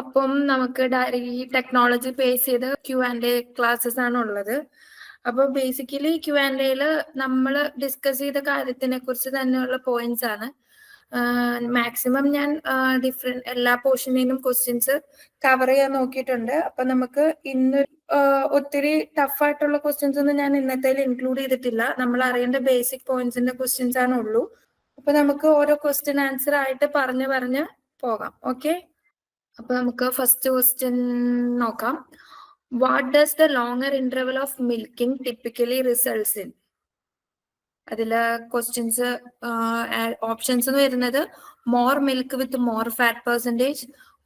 അപ്പം നമുക്ക് ഈ ടെക്നോളജി ബേസ് ചെയ്ത് Q&A ക്ലാസ്സസ് ആണ് ഉള്ളത്. അപ്പോൾ ബേസിക്കലി Q&Aയിൽ നമ്മൾ ഡിസ്കസ് ചെയ്ത കാര്യത്തിനെ കുറിച്ച് തന്നെയുള്ള പോയിന്റ്സ് ആണ്. മാക്സിമം ഞാൻ ഡിഫറെന്റ് എല്ലാ പോർഷനിലും ക്വസ്റ്റ്യൻസ് കവർ ചെയ്യാൻ നോക്കിയിട്ടുണ്ട്. അപ്പൊ നമുക്ക് ഇന്ന് ഒത്തിരി ടഫായിട്ടുള്ള ക്വസ്റ്റ്യൻസ് ഒന്നും ഞാൻ ഇന്നത്തേൽ ഇൻക്ലൂഡ് ചെയ്തിട്ടില്ല. നമ്മൾ അറിയേണ്ട ബേസിക് പോയിന്റ്സിന്റെ ക്വസ്റ്റ്യൻസ് ആണ് ഉള്ളൂ. അപ്പൊ നമുക്ക് ഓരോ ക്വസ്റ്റ്യൻ ആൻസർ ആയിട്ട് പറഞ്ഞ് പോകാം. ഓക്കെ, അപ്പൊ നമുക്ക് ഫസ്റ്റ് ക്വസ്റ്റ്യൻ നോക്കാം. What does the longer interval of milking typically results in? അതില് ക്വസ്റ്റ്യൻസ് ഓപ്ഷൻസ് വരുന്നത് more milk with more fat percentage,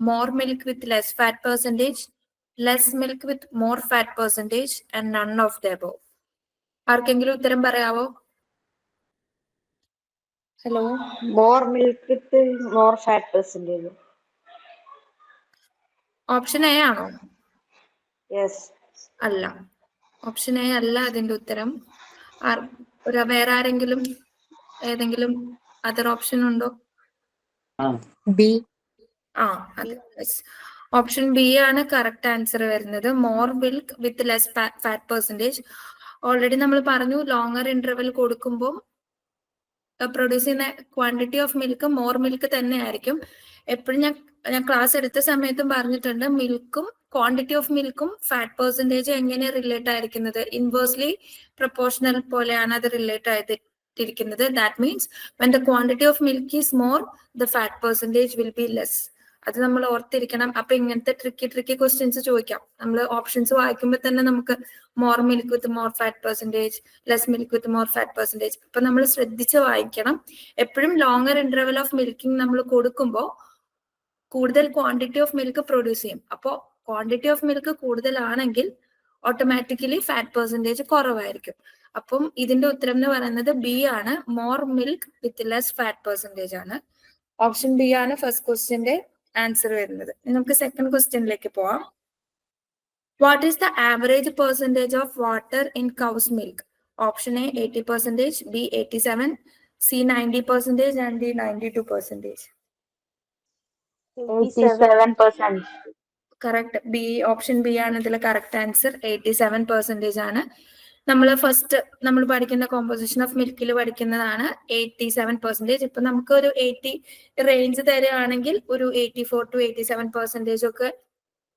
more milk with less fat percentage, less milk with more fat percentage and none of the above. ആർക്കെങ്കിലും ഉത്തരം പറയാവോ? Hello. More milk with more fat percentage. Option A ആണോ? Yes. അല്ല, option A അല്ല അതിന്റെ ഉത്തരം. വേറെ ആരെങ്കിലും ഏതെങ്കിലും അതർ ഓപ്ഷൻ ഉണ്ടോ? ബി. ഓപ്ഷൻ ബി ആണ് കറക്റ്റ് ആൻസർ വരുന്നത്. More milk with less fat percentage. Already നമ്മൾ പറഞ്ഞു ലോങ്ങർ ഇന്റർവെൽ കൊടുക്കുമ്പോൾ പ്രൊഡ്യൂസ് ചെയ്യുന്ന quantity of milk more milk തന്നെ ആയിരിക്കും. എപ്പോഴും ഞാൻ ക്ലാസ് എടുത്ത സമയത്തും പറഞ്ഞിട്ടുണ്ട്, മിൽക്കും ക്വാണ്ടിറ്റി ഓഫ് മിൽക്കും ഫാറ്റ് പെർസെൻറ്റേജ് എങ്ങനെ റിലേറ്റ് ആയിരിക്കുന്നത്? ഇൻവേഴ്സ്ലി പ്രൊപ്പോർഷണൽ പോലെയാണ് അത് റിലേറ്റ് ആയിട്ടിരിക്കുന്നത്. That means when the quantity of milk is more the fat percentage will be less. അത് നമ്മൾ ഓർത്തിരിക്കണം. അപ്പൊ ഇങ്ങനത്തെ ട്രിക്കി ക്വസ്റ്റ്യൻസ് ചോദിക്കാം. നമ്മൾ ഓപ്ഷൻസ് വായിക്കുമ്പോൾ തന്നെ നമുക്ക് more milk with more fat percentage, less milk with more fat percentage. അപ്പൊ നമ്മൾ ശ്രദ്ധിച്ച് വായിക്കണം. എപ്പോഴും ലോങ്ങർ ഇന്റർവെൽ ഓഫ് മിൽക്കിംഗ് നമ്മൾ കൊടുക്കുമ്പോൾ കൂടുതൽ ക്വാണ്ടിറ്റി ഓഫ് മിൽക്ക് പ്രൊഡ്യൂസ് ചെയ്യും. അപ്പോൾ ക്വാണ്ടിറ്റി ഓഫ് മിൽക്ക് കൂടുതലാണെങ്കിൽ ഓട്ടോമാറ്റിക്കലി ഫാറ്റ് പെർസെൻറ്റേജ് കുറവായിരിക്കും. അപ്പം ഇതിന്റെ ഉത്തരം എന്ന് പറയുന്നത് ബി ആണ്, more milk with less fat percentage ആണ്. ഓപ്ഷൻ ബി ആണ് ഫസ്റ്റ് ക്വസ്റ്റ്യന്റെ ആൻസർ വരുന്നത്. നമുക്ക് സെക്കൻഡ് ക്വസ്റ്റ്യനിലേക്ക് പോവാം. What is the average percentage of water in cows milk? Option A 80%, B 87%, C 90% and D 92%. 87%. Correct. B, option B ആണ് ഇതിലെ correct answer. 87% ആണ്. നമ്മൾ പഠിക്കുന്ന കോമ്പോസിഷൻ ഓഫ് മിൽക്കിൽ പഠിക്കുന്നതാണ് 87%. ഇപ്പൊ നമുക്ക് ഒരു 80 റേഞ്ച് തരുകയാണെങ്കിൽ ഒരു 84 to 87% ഒക്കെ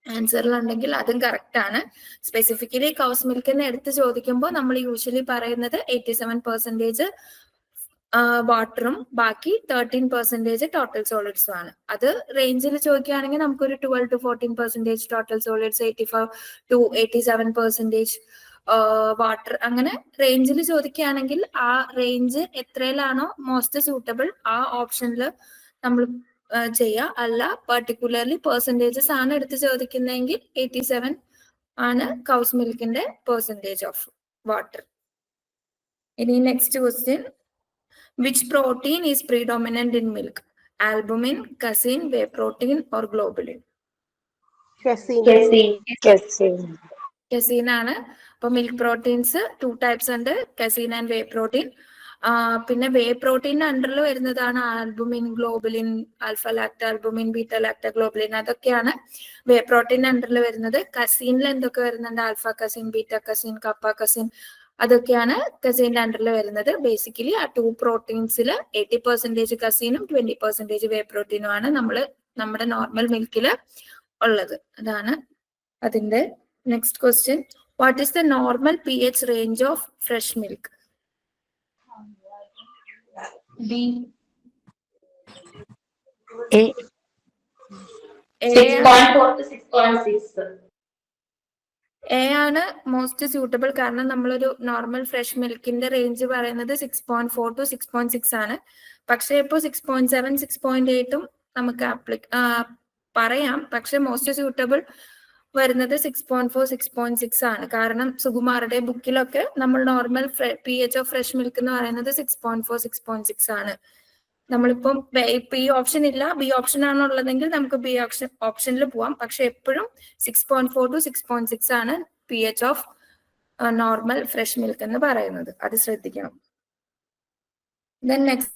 ആൻസറിലുണ്ടെങ്കിൽ അതും കറക്റ്റ് ആണ്. സ്പെസിഫിക്കലി കൗസ് മിൽക്കിന് എടുത്ത് ചോദിക്കുമ്പോൾ നമ്മൾ യൂഷ്വലി പറയുന്നത് 87% വാട്ടറും ബാക്കി 13% ടോട്ടൽ സോളിഡ്സും ആണ്. അത് റേഞ്ചിൽ ചോദിക്കുകയാണെങ്കിൽ നമുക്കൊരു 12 to 14% total solids, 85 to 87% water, അങ്ങനെ റേഞ്ചിൽ ചോദിക്കുകയാണെങ്കിൽ ആ റേഞ്ച് എത്രയിലാണോ മോസ്റ്റ് സൂട്ടബിൾ ആ ഓപ്ഷനിൽ നമ്മൾ ചെയ്യുക. അല്ല പെർട്ടിക്കുലർലി പെർസെൻറ്റേജസ് ആണ് എടുത്ത് ചോദിക്കുന്നതെങ്കിൽ 87 ആണ് കൗസ് മിൽക്കിന്റെ പെർസെൻറ്റേജ് ഓഫ് വാട്ടർ. ഇനി next question. Which protein is predominant in milk? Albumin, casein, whey protein or globulin? Casein ആണ്. അപ്പൊ മിൽക്ക് പ്രോട്ടീൻസ് 2 types ഉണ്ട്, casein ആൻഡ് whey protein. പിന്നെ വേ പ്രോട്ടീൻ്റെ അണ്ടറിൽ വരുന്നതാണ് albumin, globulin, alpha lactalbumin, beta lactoglobulin, അതൊക്കെയാണ് whey പ്രോട്ടീൻ്റെ അണ്ടറിൽ വരുന്നത്. കസീനിൽ എന്തൊക്കെ വരുന്നുണ്ട്? Alpha casein, beta casein, kappa casein, അതൊക്കെയാണ് കസീൻ്റെ അണ്ടറിൽ വരുന്നത്. ബേസിക്കലി ആ 2 പ്രോട്ടീൻസിൽ 80% കസീനും 20% വേ പ്രോട്ടീനും ആണ് നമ്മുടെ നോർമൽ മിൽക്കിൽ ഉള്ളത്. അതാണ് അതിന്റെ next question. What is the normal pH range of fresh milk? B. A. 6.4 to 6.6. A ആണ് മോസ്റ്റ് സ്യൂട്ടബിൾ. കാരണം നമ്മളൊരു നോർമൽ ഫ്രഷ് മിൽക്കിന്റെ റേഞ്ച് പറയുന്നത് 6.4 to 6.6 ആണ്. പക്ഷെ ഇപ്പോൾ 6.7, 6.8 നമുക്ക് പറയാം. പക്ഷെ മോസ്റ്റ് സ്യൂട്ടബിൾ വരുന്നത് 6.4, 6.6 ആണ്. കാരണം സുകുമാറുടെ ബുക്കിലൊക്കെ നമ്മൾ normal pH of fresh milk എന്ന് പറയുന്നത് 6.4, 6.6 ആണ്. നമ്മളിപ്പം ഇപ്പൊ ഈ ഓപ്ഷൻ ഇല്ല, ബി ഓപ്ഷൻ ആണുള്ളതെങ്കിൽ നമുക്ക് ബി ഓപ്ഷനിൽ പോവാം. പക്ഷെ എപ്പോഴും 6.4 to 6.6 ആണ് pH of normal fresh milk എന്ന് പറയുന്നത്. അത് ശ്രദ്ധിക്കണം. Then next,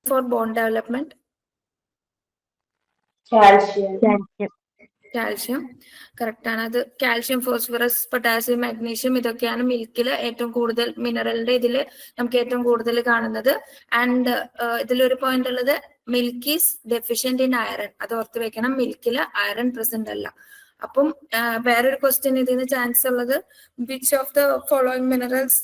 for bone development. Calcium. Calcium correct ആണ്. അത് കാൽഷ്യം, ഫോസ്ഫറസ്, പൊട്ടാസ്യം, മാഗ്നീഷ്യം ഇതൊക്കെയാണ് മിൽക്കിൽ ഏറ്റവും കൂടുതൽ മിനറലിന്റെ ഇതിൽ നമുക്ക് ഏറ്റവും കൂടുതൽ കാണുന്നത്. ആൻഡ് ഇതിലൊരു പോയിന്റ് ഉള്ളത്, milk is deficient in iron. അത് ഓർത്ത് വെക്കണം, മിൽക്കിൽ അയറൺ പ്രസന്റ് അല്ല. അപ്പം വേറൊരു ക്വസ്റ്റ്യൻ ഇതിന് ചാൻസ് ഉള്ളത്, which of the following minerals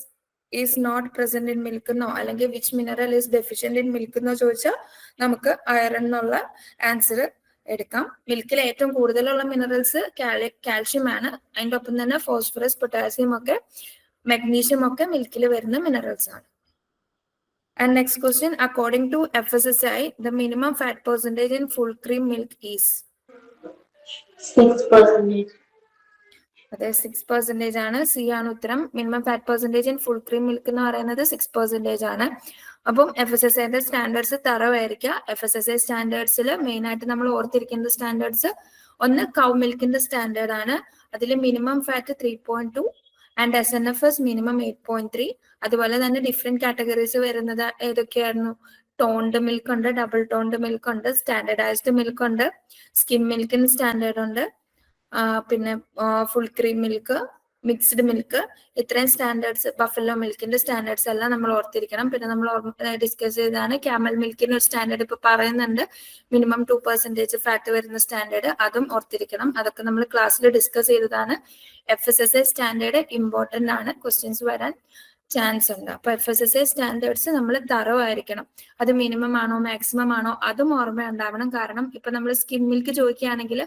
is not present in milk എന്നോ അല്ലെങ്കിൽ which mineral is deficient in milk എന്നോ ചോദിച്ചാൽ നമുക്ക് അയറൺ എന്നുള്ള ആൻസർ എടുക്കാം. മിൽക്കിൽ ഏറ്റവും കൂടുതലുള്ള മിനറൽസ് കാൽഷ്യം ആണ്. അതിൻ്റെ ഒപ്പം തന്നെ ഫോസ്ഫറസ്, പൊട്ടാസ്യം ഒക്കെ മഗ്നീഷ്യം ഒക്കെ മിൽക്കിൽ വരുന്ന മിനറൽസ് ആണ്. And next question, according to FSSAI, the minimum fat percentage in full cream milk is? 6%. അതെ, 6% ആണ്. സി ആണ് ഉത്തരം. Minimum fat percentage in full cream milk എന്ന് പറയുന്നത് 6% ആണ്. അപ്പം FSSAIന്റെ സ്റ്റാൻഡേർഡ്സ് തറവായിരിക്കുക. FSSAI സ്റ്റാൻഡേർഡ്സിൽ മെയിൻ ആയിട്ട് നമ്മൾ ഓർത്തിരിക്കേണ്ട സ്റ്റാൻഡേർഡ്സ്, ഒന്ന് കൗ മിൽക്കിന്റെ സ്റ്റാൻഡേർഡ് ആണ്. അതിൽ minimum fat 3.2 and SNFs minimum 8.3. അതുപോലെ തന്നെ ഡിഫറെന്റ് കാറ്റഗറീസ് വരുന്നത് ഏതൊക്കെയായിരുന്നു? ടോൺഡ് മിൽക്ക് ഉണ്ട്, ഡബിൾ ടോൺഡ് മിൽക്ക് ഉണ്ട്, സ്റ്റാൻഡേർഡൈസ്ഡ് മിൽക്ക് ഉണ്ട്, സ്കിം മിൽക്കിന് സ്റ്റാൻഡേർഡ് ഉണ്ട്, പിന്നെ full cream milk, mixed milk, ഇത്രയും സ്റ്റാൻഡേർഡ്സ്, ബഫല്ലോ മിൽക്കിന്റെ സ്റ്റാൻഡേർഡ്സ് എല്ലാം നമ്മൾ ഓർത്തിരിക്കണം. പിന്നെ നമ്മൾ ഡിസ്കസ് ചെയ്തതാണ് ക്യാമൽ മിൽക്കിന് ഒരു സ്റ്റാൻഡേർഡ് ഇപ്പൊ പറയുന്നുണ്ട്, മിനിമം 2% ഫാറ്റ് വരുന്ന സ്റ്റാൻഡേർഡ്, അതും ഓർത്തിരിക്കണം. അതൊക്കെ നമ്മൾ ക്ലാസ്സിൽ ഡിസ്കസ് ചെയ്തതാണ്. FSSAI സ്റ്റാൻഡേർഡ് ഇമ്പോർട്ടന്റ് ആണ്, ക്വസ്റ്റ്യൻസ് വരാൻ ചാൻസ് ഉണ്ട്. അപ്പൊ FSSAI സ്റ്റാൻഡേർഡ്സ് നമ്മൾ തറവായിരിക്കണം. അത് മിനിമം ആണോ മാക്സിമം ആണോ അതും ഓർമ്മ ഉണ്ടാവണം. കാരണം ഇപ്പൊ നമ്മൾ സ്കിം മിൽക്ക് ചോദിക്കുകയാണെങ്കിൽ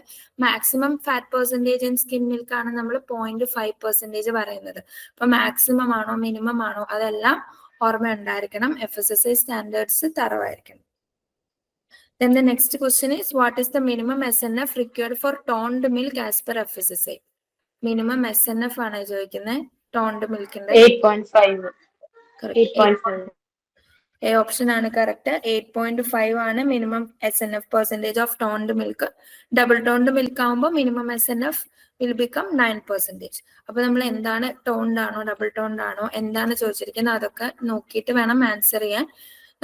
maximum fat percentage in skim milk ആണ് നമ്മൾ 0.5% പറയുന്നത്. അപ്പൊ മാക്സിമം ആണോ മിനിമം ആണോ അതെല്ലാം ഓർമ്മ ഉണ്ടായിരിക്കണം. FSSAI സ്റ്റാൻഡേർഡ്സ് തറവായിരിക്കണം. Then the next question is, what is the minimum SNF required for toned milk as per FSSAI? Minimum SNF ആണ് ചോദിക്കുന്നത് ടോൺഡ് മിൽക്കിന്റെ. 8.5. 8.5. എ ഓപ്ഷൻ ആണ് കറക്റ്റ്. 8.5 ആണ് minimum SNF percentage of toned milk. Double toned milk ആകുമ്പോൾ minimum SNF will become 9%. അപ്പൊ നമ്മൾ എന്താണ് toned ആണോ double toned ആണോ എന്താണ് ചോദിച്ചിരിക്കുന്നത് അതൊക്കെ നോക്കിയിട്ട് വേണം ആൻസർ ചെയ്യാൻ.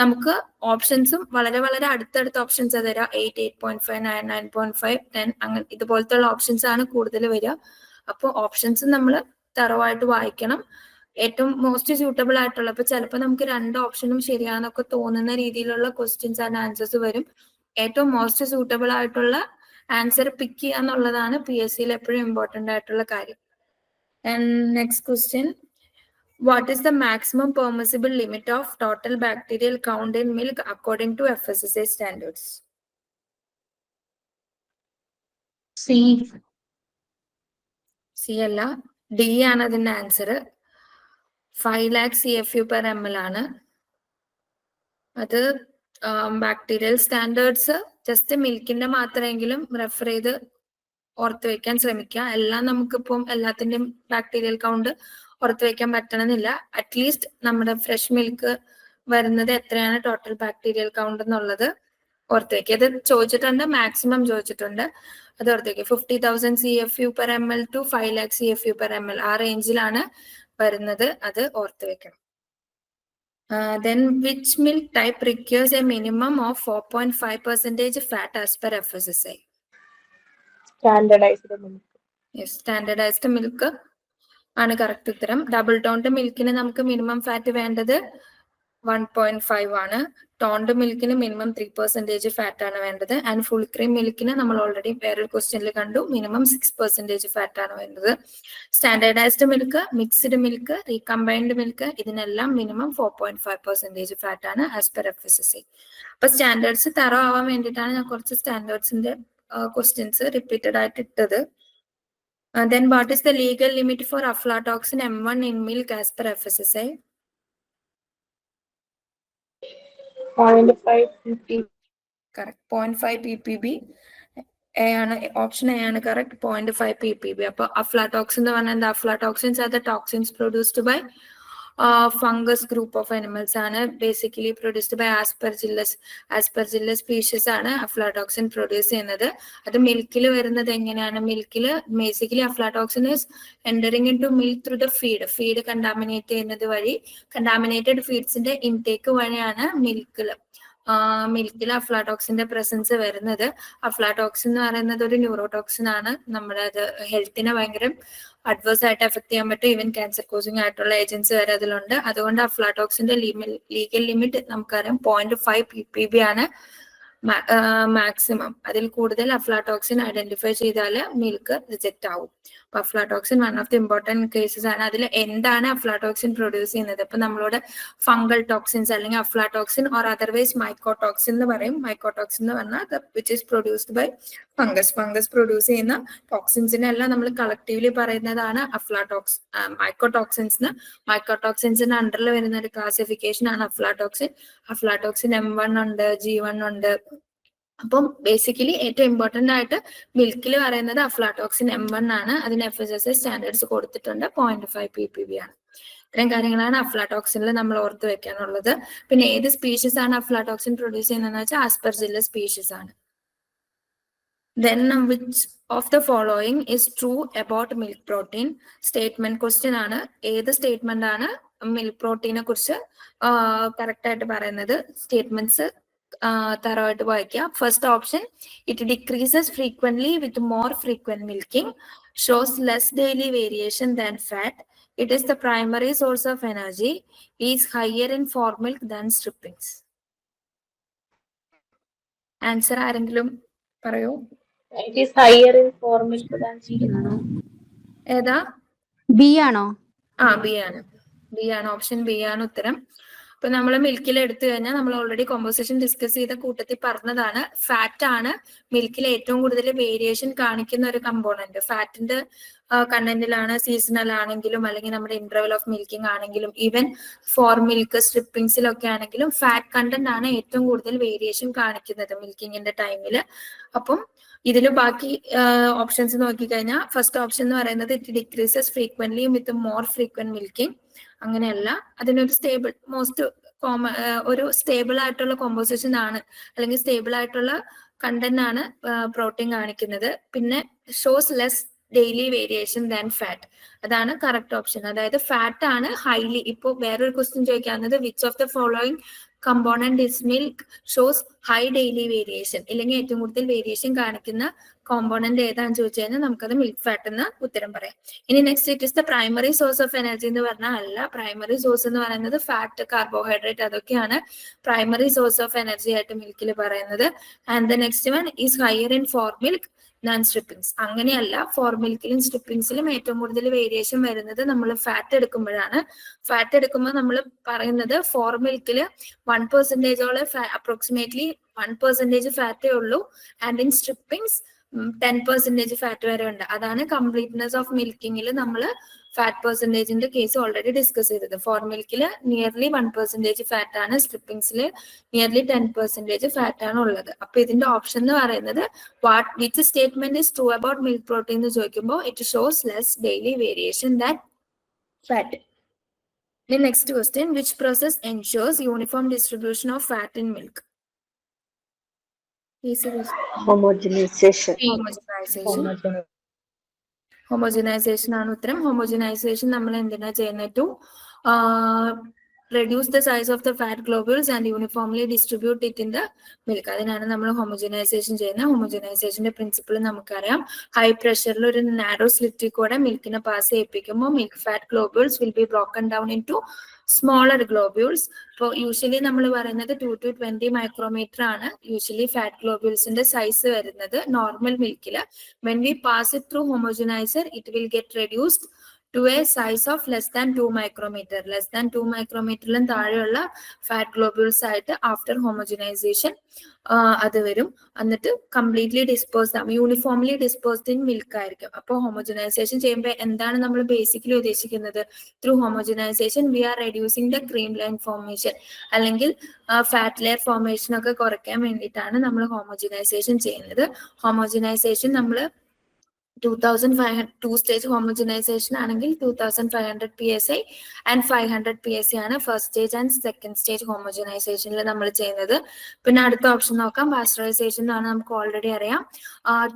നമുക്ക് ഓപ്ഷൻസും വളരെ വളരെ അടുത്തടുത്ത ഓപ്ഷൻസ് തരാം. 8, 8.5, 9, 9.5, 10 അങ്ങനെ ഇതുപോലത്തെ ഉള്ള ഓപ്ഷൻസ് ആണ് കൂടുതൽ വരിക. അപ്പോൾ ഓപ്ഷൻസ് നമ്മൾ തറവായിട്ട് വായിക്കണം. ഏറ്റവും മോസ്റ്റ് സ്യൂട്ടബിൾ ആയിട്ടുള്ള, ഇപ്പൊ ചിലപ്പോൾ നമുക്ക് രണ്ട് ഓപ്ഷനും ശരിയാന്നൊക്കെ തോന്നുന്ന രീതിയിലുള്ള ക്വസ്റ്റ്യൻസ് ആൻഡ് ആൻസേഴ്സ് വരും. ഏറ്റവും മോസ്റ്റ് സ്യൂട്ടബിൾ ആയിട്ടുള്ള ആൻസർ പിക്ക് ചെയ്യുക എന്നുള്ളതാണ് PSCയിൽ എപ്പോഴും ഇമ്പോർട്ടന്റ് ആയിട്ടുള്ള കാര്യം. And next question, what is the maximum permissible limit of total bacterial count in milk according to FSSAI standards? C അല്ല, D ആണ് അതിന്റെ answer. 5 lakh CFU per ml ആണ്. അത് ബാക്ടീരിയൽ സ്റ്റാൻഡേർഡ്സ് ജസ്റ്റ് മിൽക്കിന്റെ മാത്രമെങ്കിലും റെഫർ ചെയ്ത് ഓർത്ത് വെക്കാൻ ശ്രമിക്കുക. എല്ലാം നമുക്കിപ്പം എല്ലാത്തിന്റെയും ബാക്ടീരിയൽ കൗണ്ട് ഓർത്ത് വെക്കാൻ പറ്റണമെന്നില്ല. അറ്റ്ലീസ്റ്റ് നമ്മുടെ ഫ്രഷ് മിൽക്ക് വരുന്നത് എത്രയാണ് ടോട്ടൽ ബാക്ടീരിയൽ കൗണ്ട് എന്നുള്ളത് ഓർത്ത് വെക്കുക. അത് ചോദിച്ചിട്ടുണ്ട്, മാക്സിമം ചോദിച്ചിട്ടുണ്ട്, അത് ഓർത്ത് വെക്കുക. 50,000 CFU per ml to 5 lakh CFU per ml ആ റേഞ്ചിലാണ് വരുന്നത്, അത് ഓർത്ത് വെക്കണം. Then which milk type requires a minimum of 4.5% fat as per FSSAI? Standardized milk. Yes, standardized milk ആണ് കറക്റ്റ് ഉത്തരം. ഡബിൾ ടോൺഡ് മിൽക്കിന് നമുക്ക് മിനിമം ഫാറ്റ് വേണ്ടത് 1.5 ആണ്. ടോൺഡ് മിൽക്കിന് മിനിമം 3% ഫാറ്റ് ആണ് വേണ്ടത്. ആൻഡ് ഫുൾ ക്രീം മിൽക്കിന് നമ്മൾ ഓൾറെഡി വേറൊരു ക്വസ്റ്റ്യനിൽ കണ്ടു, മിനിമം 6% ഫാറ്റ് ആണ് വേണ്ടത്. Standardised milk, mixed milk, recombined milk ഇതിനെല്ലാം മിനിമം 4.5% ഫാറ്റ് ആണ് ആസ് പെർ FSSAI. അപ്പൊ സ്റ്റാൻഡേർഡ്സ് തറോ ആവാൻ വേണ്ടിയിട്ടാണ് ഞാൻ കുറച്ച് സ്റ്റാൻഡേർഡ്സിന്റെ ക്വസ്റ്റ്യൻസ് റിപ്പീറ്റഡ് ആയിട്ട് ഇട്ടത്. Then what is the legal limit for aflatoxin M1 in milk as per FSSAI? 0.5 ppb. Correct, 0.5 ppb. Option A ആണ് correct, 0.5 ppb. അപ്പൊ aflatoxin എന്ന് പറഞ്ഞാൽ എന്താ? Aflatoxins are the toxins produced by fungus group of animals ആണ്. Basically produced by aspergillus species ആണ് aflatoxin produce ചെയ്യുന്നത്. അത് മിൽക്കിൽ വരുന്നത് എങ്ങനെയാണ്? മിൽക്കിൽ basically aflatoxin is entering into milk through the feed contaminate ചെയ്യുന്നത് വഴി, കണ്ടാമിനേറ്റഡ് ഫീഡ്സിന്റെ ഇൻടേക്ക് വഴിയാണ് മിൽക്കിൽ മിൽക്കിൽ അഫ്ലാടോക്സിന്റെ പ്രസൻസ് വരുന്നത്. അഫ്ലാടോക്സിൻ എന്ന് പറയുന്നത് ഒരു ന്യൂറോടോക്സിൻ ആണ്. നമ്മുടെ അത് ഹെൽത്തിനെ ഭയങ്കര അഡ്വേഴ്സ് ആയിട്ട് എഫക്ട് ചെയ്യാൻ പറ്റും. ഈവൻ ക്യാൻസർ കോസിംഗ് ആയിട്ടുള്ള ഏജൻസ് വരെ അതിലുണ്ട്. അതുകൊണ്ട് അഫ്ലാടോക്സിന്റെ ലീഗൽ ലിമിറ്റ് നമുക്കറിയാം 0.5 ppb ആണ് മാക്സിമം. അതിൽ കൂടുതൽ അഫ്ലാടോക്സിൻ ഐഡന്റിഫൈ ചെയ്താൽ മിൽക്ക് റിജക്റ്റ് ആവും. അപ്പൊ aflatoxin one of the important cases ആണ്. അതിൽ എന്താണ് അഫ്ലാടോക്സിൻ പ്രൊഡ്യൂസ് ചെയ്യുന്നത്? ഇപ്പൊ നമ്മളോട് ഫംഗൽ ടോക്സിൻസ് അല്ലെങ്കിൽ അഫ്ലാടോക്സിൻ ഓർ അതർവൈസ് മൈക്കോടോക്സിൻ എന്ന് പറയും. മൈക്കോടോക്സിൻ എന്ന് പറഞ്ഞാൽ which is produced by fungus produce ചെയ്യുന്ന ടോക്സിൻസിനെ എല്ലാം നമ്മൾ കളക്റ്റീവ്ലി പറയുന്നതാണ് മൈക്കോടോക്സിൻസ്. മൈക്കോടോക്സിൻസിന്റെ അണ്ടറിൽ വരുന്ന ഒരു ക്ലാസിഫിക്കേഷൻ ആണ് അഫ്ലാടോക്സിൻ. അഫ്ലാടോക്സിൻ M1 ഉണ്ട്, G1 ഉണ്ട്. അപ്പം ബേസിക്കലി ഏറ്റവും ഇമ്പോർട്ടന്റ് ആയിട്ട് മിൽക്കിൽ പറയുന്നത് അഫ്ലാടോക്സിൻ M1 ആണ്. അതിന് FSSAI സ്റ്റാൻഡേർഡ്സ് കൊടുത്തിട്ടുണ്ട്. 0.5 ppb ആണ്. ഇത്രയും കാര്യങ്ങളാണ് അഫ്ലാടോക്സിനിൽ നമ്മൾ ഓർത്ത് വെക്കാനുള്ളത്. പിന്നെ ഏത് സ്പീഷീസ് ആണ് അഫ്ലാടോക്സിൻ പ്രൊഡ്യൂസ് ചെയ്യുന്നതെന്ന് വെച്ചാൽ ആസ്പെർജില്ലസ് സ്പീഷീസ് ആണ്. Then which of the following is true about milk protein? Statement question ആണ്. ഏത് സ്റ്റേറ്റ്മെന്റ് ആണ് മിൽക്ക് പ്രോട്ടീനെ കുറിച്ച് കറക്റ്റ് ആയിട്ട് പറയുന്നത്? സ്റ്റേറ്റ്മെന്റ്സ് തറവായിട്ട് വായിക്കാം. First option, it decreases frequently with more frequent milking, shows less daily variation than fat, it is the primary source of energy, is higher in fore milk than strippings. Answer ആരെങ്കിലും പറയൂ. It is higher in for milk than skim. ഏതാ? B ആണോ? B ആണ്. Option B ആണ് ഉത്തരം. അപ്പൊ നമ്മൾ മിൽക്കിൽ എടുത്തു കഴിഞ്ഞാൽ നമ്മൾ ഓൾറെഡി കോമ്പോസിഷൻ ഡിസ്കസ് ചെയ്ത കൂട്ടത്തിൽ പറഞ്ഞതാണ്, ഫാറ്റ് ആണ് മിൽക്കിൽ ഏറ്റവും കൂടുതൽ വേരിയേഷൻ കാണിക്കുന്ന ഒരു കമ്പോണന്റ്. ഫാറ്റിന്റെ കണ്ടന്റിലാണ് സീസണൽ ആണെങ്കിലും അല്ലെങ്കിൽ നമ്മുടെ ഇന്റർവൽ ഓഫ് മിൽക്കിംഗ് ആണെങ്കിലും ഈവൻ ഫോർ മിൽക്ക് സ്ട്രിപ്പിംഗ്സിലൊക്കെ ആണെങ്കിലും ഫാറ്റ് കണ്ടന്റ് ആണ് ഏറ്റവും കൂടുതൽ വേരിയേഷൻ കാണിക്കുന്നത് മിൽക്കിങ്ങിന്റെ ടൈമിൽ. അപ്പം ഇതിൽ ബാക്കി ഓപ്ഷൻസ് നോക്കിക്കഴിഞ്ഞാൽ ഫസ്റ്റ് ഓപ്ഷൻ എന്ന് പറയുന്നത് it decreases frequently with more frequent milking. അങ്ങനെയല്ല, അതിനൊരു ഒരു സ്റ്റേബിൾ ആയിട്ടുള്ള കോമ്പോസിഷൻ ആണ് അല്ലെങ്കിൽ സ്റ്റേബിൾ ആയിട്ടുള്ള കണ്ടന്റ് ആണ് പ്രോട്ടീൻ കാണിക്കുന്നത്. പിന്നെ shows less daily variation than fat, അതാണ് കറക്റ്റ് ഓപ്ഷൻ. അതായത് ഫാറ്റ് ആണ് ഹൈലി. ഇപ്പോൾ വേറൊരു ക്വസ്റ്റ്യൻ ചോദിക്കാവുന്നത് which of the following component is milk shows high daily variation, ഇല്ലെങ്കിൽ ഏറ്റവും കൂടുതൽ വേരിയേഷൻ കാണിക്കുന്ന കോമ്പോണന്റ് ഏതാണെന്ന് ചോദിച്ചു കഴിഞ്ഞാൽ നമുക്കത് മിൽക്ക് ഫാറ്റ് എന്ന് ഉത്തരം പറയാം. ഇനി next, it is the primary source of energy എന്ന് പറഞ്ഞാൽ അല്ല. പ്രൈമറി സോഴ്സ് എന്ന് പറയുന്നത് ഫാറ്റ്, കാർബോഹൈഡ്രേറ്റ് അതൊക്കെയാണ് പ്രൈമറി സോഴ്സ് ഓഫ് എനർജി ആയിട്ട് മിൽക്കിൽ പറയുന്നത്. And the next one is higher in fore milk than strippings. അങ്ങനെയല്ല, ഫോർ മിൽക്കിലും സ്ട്രിപ്പിംഗ്സിലും ഏറ്റവും കൂടുതൽ വേരിയേഷൻ വരുന്നത് നമ്മൾ ഫാറ്റ് എടുക്കുമ്പോഴാണ്. ഫാറ്റ് എടുക്കുമ്പോൾ നമ്മൾ പറയുന്നത് ഫോർ മിൽക്കിൽ 1% അപ്രോക്സിമേറ്റ്ലി 1% ഫാറ്റേ ഉള്ളൂ. ആൻഡ് ഇൻ സ്ട്രിപ്പിംഗ്സ് 10% ഫാറ്റ് വരെ ഉണ്ട്. അതാണ് കംപ്ലീറ്റ്നെസ് ഓഫ് മിൽക്കിങ്ങിൽ നമ്മൾ ഫാറ്റ് പെർസെന്റേജിന്റെ കേസ് ഓൾറെഡി ഡിസ്കസ് ചെയ്തത്. ഫോർ മിൽക്കിൽ നിയർലി 1% ഫാറ്റ് ആണ്, സ്ട്രിപ്പിംഗ്സിൽ നിയർലി 10% ഫാറ്റ് ആണ് ഉള്ളത്. അപ്പൊ ഇതിന്റെ ഓപ്ഷൻ എന്ന് പറയുന്നത് which statement is true about milk protein എന്ന് ചോദിക്കുമ്പോൾ it shows less daily variation than fat. The next question, which process ensures uniform distribution of fat in milk? Homogenization. Homogenization ആണ് ഉത്തരം. Homogenization നമ്മൾ എന്തിനാ ചെയ്യുന്നത്? To reduce the size of the fat globules and uniformly distribute it in the milk. അതിനാണ് നമ്മൾ homogenisation ചെയ്യുന്നത്. ഹോമോജനൈസേഷന്റെ principle നമുക്കറിയാം. High പ്രഷറിൽ ഒരു നാരോ സ്ലിറ്റിൽ കൂടെ മിൽക്കിനെ പാസ് ചെയ്യിപ്പിക്കുമ്പോൾ milk fat globules will be broken down into smaller globules. ഇപ്പോൾ യൂഷ്വലി നമ്മൾ പറയുന്നത് 2 to 20 മൈക്രോമീറ്റർ ആണ് യൂഷ്വലി ഫാറ്റ് ഗ്ലോബ്യൂൾസിന്റെ സൈസ് വരുന്നത് നോർമൽ മിൽക്കിൽ. When we pass it through homogeniser it will get reduced to a size of less than 2 micrometer. Less than 2 micrometer താഴെയുള്ള fat globules ആയിട്ട് after homogenization അത് വരും. എന്നിട്ട് കംപ്ലീറ്റ്ലി ഡിസ്പോസ്ഡ് ആവും, യൂണിഫോംലി ഡിസ്പോസ്ഡ് ഇൻ മിൽക്ക് ആയിരിക്കും. അപ്പോൾ homogenization ചെയ്യുമ്പോൾ എന്താണ് നമ്മൾ ബേസിക്കലി ഉദ്ദേശിക്കുന്നത്? Through homogenization we are reducing the cream line formation അല്ലെങ്കിൽ ഫാറ്റ് ലെയർ ഫോർമേഷൻ ഒക്കെ കുറയ്ക്കാൻ വേണ്ടിയിട്ടാണ് നമ്മൾ ഹോമോജനൈസേഷൻ ചെയ്യുന്നത്. ഹോമോജനൈസേഷൻ നമ്മൾ 2500 2-stage homogenization ആണെങ്കിൽ 2500 psi and 500 psi ആണ് first stage and second stage ഹോമോജനൈസേഷനിൽ നമ്മൾ ചെയ്യുന്നത്. പിന്നെ അടുത്ത ഓപ്ഷൻ നോക്കാം, പാസ്ചറൈസേഷൻ ആണ്. നമുക്ക് ഓൾറെഡി അറിയാം.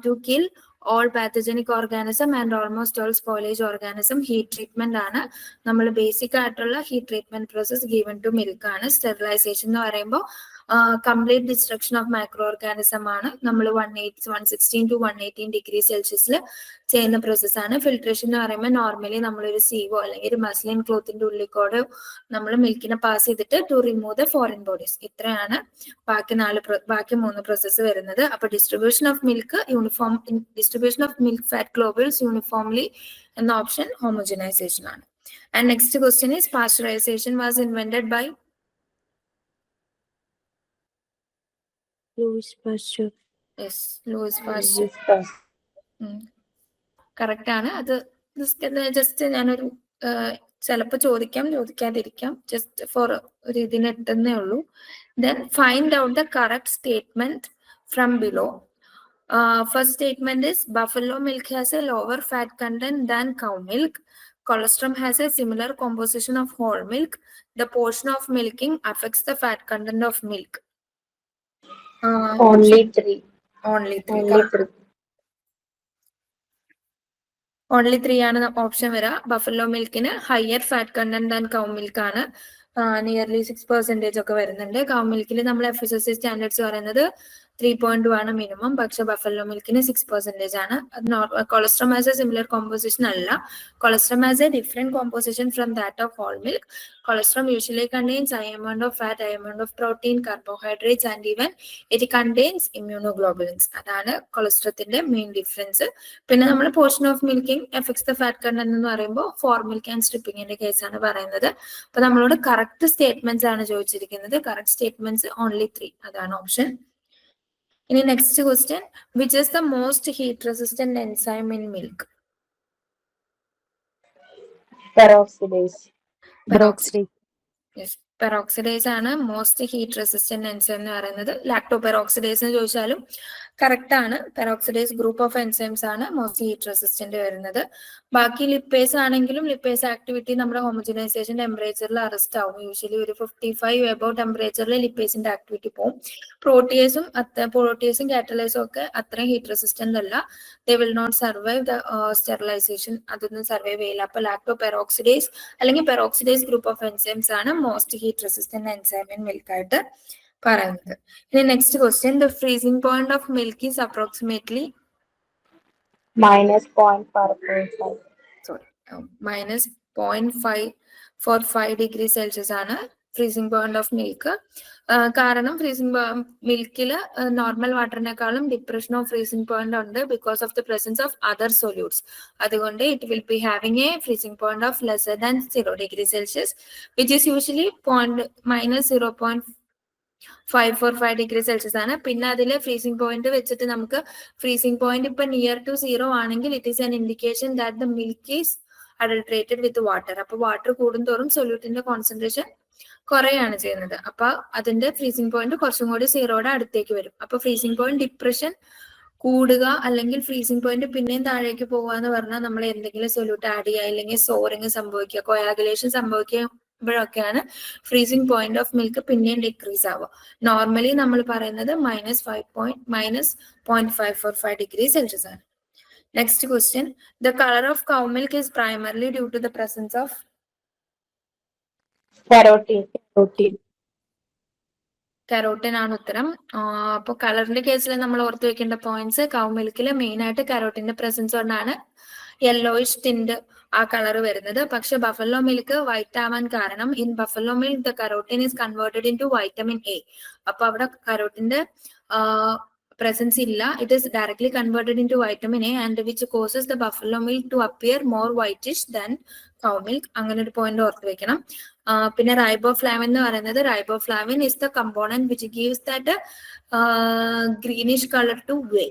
To kill all pathogenic organism and almost all spoilage organism. Heat treatment ആണ് നമ്മൾ ബേസിക് ആയിട്ടുള്ള heat treatment process given to milk ആണ്. സ്റ്റെറിലൈസേഷൻ എന്ന് പറയുമ്പോൾ complete destruction of micro organism ആണ്. നമ്മൾ 116 to 118 ഡിഗ്രി സെൽഷ്യസിൽ ചെയ്യുന്ന പ്രോസസ്സാണ്. ഫിൽട്രേഷൻ എന്ന് പറയുമ്പോൾ നോർമലി നമ്മളൊരു സീവോ അല്ലെങ്കിൽ ഒരു മസ്ലിൻ ക്ലോത്തിന്റെ ഉള്ളിക്കോട് നമ്മൾ മിൽക്കിനെ പാസ് ചെയ്തിട്ട് to remove the foreign bodies. ഇത്രയാണ് ബാക്കി 3 പ്രോസസ്സ് വരുന്നത്. അപ്പൊ distribution of milk uniform, distribution of milk fat globules uniformly എന്ന ഓപ്ഷൻ ഹോമോജനൈസേഷൻ ആണ്. And next question is pasteurisation was invented by Louis Pasteur. Yes, Louis Pasteur. Correct ആണ്. അത് just ഞാനൊരു ചിലപ്പോൾ ചോദിക്കാതിരിക്കാം, ജസ്റ്റ് ഫോർ ഒരു ഇതിന് ഇട്ടുന്നേ ഉള്ളൂ. Then find out the correct statement from below. First statement is buffalo milk has a lower fat content than cow milk. Colostrum has a similar composition of whole milk. The portion of milking affects the fat content of milk. Only 3. Only 3. Only 3. Only 3 ആണ് option വരിക. Buffalo മിൽക്കിന് higher fat content than cow milk ആണ്. Nearly 6% ഒക്കെ വരുന്നുണ്ട്. കൗ മിൽക്കിൽ നമ്മൾ FSSAI standards പറയുന്നത് 3.2 ആണ് minimum. പക്ഷെ ബഫല്ലോ മിൽക്കിന് 6% ആണ്. Colostrum has a similar composition അല്ല. Colostrum has a different composition from that of whole milk. Colostrum usually contains high amount of fat, high amount of protein, carbohydrates and even it contains immunoglobulins. അതാണ് കൊളസ്ട്രത്തിന്റെ main difference. പിന്നെ നമ്മൾ portion of milking effects the fat content എന്ന് പറയുമ്പോൾ four milk and സ്ട്രിപ്പിങ്ങിന്റെ കേസാണ് പറയുന്നത്. അപ്പൊ നമ്മളോട് correct statements ആണ് ചോദിച്ചിരിക്കുന്നത്. കറക്റ്റ് സ്റ്റേറ്റ്മെന്റ്സ് ഓൺലി 3, അതാണ് ഓപ്ഷൻ. ഇനി next question, which is the most heat resistant enzyme in milk? Peroxidase. Yes, peroxidase ആണ് മോസ്റ്റ് ഹീറ്റ് റെസിസ്റ്റന്റ് എൻസൈം എന്ന് പറയുന്നത്. ലാക്ടോ പെറോക്സിഡേസ് എന്ന് ചോദിച്ചാലും കറക്റ്റ് ആണ്. പെറോക്സിഡേസ് ഗ്രൂപ്പ് ഓഫ് എൻസൈംസ് ആണ് മോസ്റ്റ് ഹീറ്റ് റെസിസ്റ്റന്റ് വരുന്നത്. ബാക്കി ലിപ്പേസ് ആണെങ്കിലും ലിപ്പേസ് ആക്ടിവിറ്റി നമ്മുടെ ഹോമോജനൈസേഷൻ ടെമ്പറേച്ചറിൽ അറസ്റ്റ് ആവും. യൂഷ്വലി ഒരു 55 എബോവ് ടെമ്പറേച്ചറിൽ ലിപ്പേസിന്റെ ആക്ടിവിറ്റി പോകും. പ്രോട്ടിയേസും കാറ്റലൈസും ഒക്കെ അത്രയും ഹീറ്റ് റെസിസ്റ്റന്റ് അല്ല. They will not survive the sterilization, അതൊന്നും സർവൈവ് ചെയ്യില്ല. അപ്പൊ ലാക്ടോ പെറോക്സിഡേസ് അല്ലെങ്കിൽ പെറോക്സിഡേസ് ഗ്രൂപ്പ് ഓഫ് എൻസൈംസ് ആണ് most heat resistant enzyme in milk ആയിട്ട് പറയുന്നത്. ഇനി next question, the freezing point of milk is approximately -0.5. -0.545 degree Celsius ആണ് ഫ്രീസിംഗ് പോയിന്റ് ഓഫ് മിൽക്ക്. കാരണം ഫ്രീസിംഗ് മിൽക്കിൽ നോർമൽ വാട്ടറിനേക്കാളും ഡിപ്രഷൻ ഓഫ് ഫ്രീസിംഗ് പോയിന്റ് ഉണ്ട് because of the presence of other solutes. അതുകൊണ്ട് it will be having a freezing point of lesser than 0 degree Celsius which is usually -0.545 degree Celsius ആണ്. പിന്നെ അതിലെ freezing point വെച്ചിട്ട് നമുക്ക് freezing point ഇപ്പൊ near to 0 ആണെങ്കിൽ it is an indication that the milk is adulterated with water. അപ്പൊ water കൂടുന്തോറും സൊല്യൂട്ടിന്റെ കോൺസെൻട്രേഷൻ കുറയാണ് ചെയ്യുന്നത്. അപ്പൊ അതിന്റെ ഫ്രീസിംഗ് പോയിന്റ് കുറച്ചും കൂടി 0യുടെ അടുത്തേക്ക് വരും. അപ്പൊ ഫ്രീസിംഗ് പോയിന്റ് ഡിപ്രഷൻ കൂടുക അല്ലെങ്കിൽ ഫ്രീസിംഗ് പോയിന്റ് പിന്നെയും താഴേക്ക് പോകുക എന്ന് പറഞ്ഞാൽ നമ്മൾ എന്തെങ്കിലും സൊല്യൂട്ട് ആഡ് ചെയ്യുക, അല്ലെങ്കിൽ സോറിങ് സംഭവിക്കുക, കൊയാഗുലേഷൻ സംഭവിക്കുമ്പോഴൊക്കെയാണ് ഫ്രീസിംഗ് പോയിന്റ് ഓഫ് മിൽക്ക് പിന്നെയും ഡിക്രീസ് ആവുക. നോർമലി നമ്മൾ പറയുന്നത് -0.545 ഡിഗ്രി സെൽഷ്യസ് ആണ്. Next question, the colour of cow milk is primarily due to the presence of carotene ആണ് ഉത്തരം. അപ്പൊ കളറിന്റെ കേസിൽ നമ്മൾ ഓർത്ത് വെക്കേണ്ട പോയിന്റ്സ്, കൗ മിൽക്കിൽ മെയിൻ ആയിട്ട് കരോട്ടിന്റെ പ്രസൻസ് കൊണ്ടാണ് യെല്ലോയിഷ് ടിൻഡ് ആ കളർ വരുന്നത്. പക്ഷെ ബഫല്ലോ മിൽക്ക് വൈറ്റ് ആവാൻ കാരണം in buffalo milk the carotene is converted into vitamin A. അപ്പൊ അവിടെ കരോട്ടിന്റെ presence illa, it is directly converted into vitamin A and which causes the buffalo milk to appear more whitish than cow milk. അങ്ങനെ ഒരു point ഓർത്ത് വെക്കണം. പിന്നെ riboflavin എന്ന് പറയുന്നത്, riboflavin is the component which gives that greenish color to whey.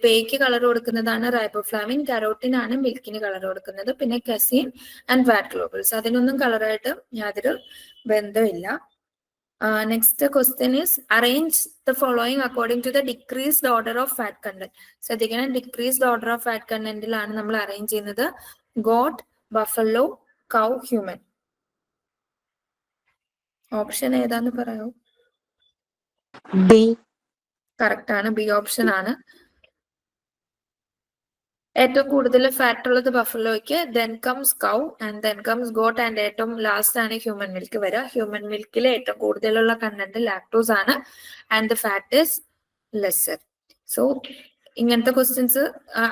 വേയ്ക്ക് colour കൊടുക്കുന്നതാണ് riboflavin. Carotene ആണ് മിൽക്കിന് കളർ കൊടുക്കുന്നത്. പിന്നെ കസീൻ ആൻഡ് ഫാറ്റ് ഗ്ലോബുൾസ്, അതിനൊന്നും കളറായിട്ട് യാതൊരു ബന്ധമില്ല. Next question is, arrange the following according to the decreased order of fat content. ശ്രദ്ധിക്കണം, decreased order of fat content ലാണ് നമ്മൾ അറേഞ്ച് ചെയ്യുന്നത്. goat, buffalo, cow, human. Option ഏതാന്ന് പറയൂ. ബി. കറക്റ്റ് ആണ്, ബി ഓപ്ഷൻ ആണ്. ഏറ്റവും കൂടുതൽ ഫാറ്റ് ഉള്ളത് ബഫലോയ്ക്ക്, then comes cow and then comes goat and ഏറ്റവും ലാസ്റ്റ് ആണ് ഹ്യൂമൻ മിൽക്ക് വരിക. ഹ്യൂമൻ മിൽക്കിൽ ഏറ്റവും കൂടുതലുള്ള കണ്ടന്റ് ലാക്ടോസ് ആണ് and the fat is lesser. So ഇങ്ങനത്തെ ക്വസ്റ്റ്യൻസ്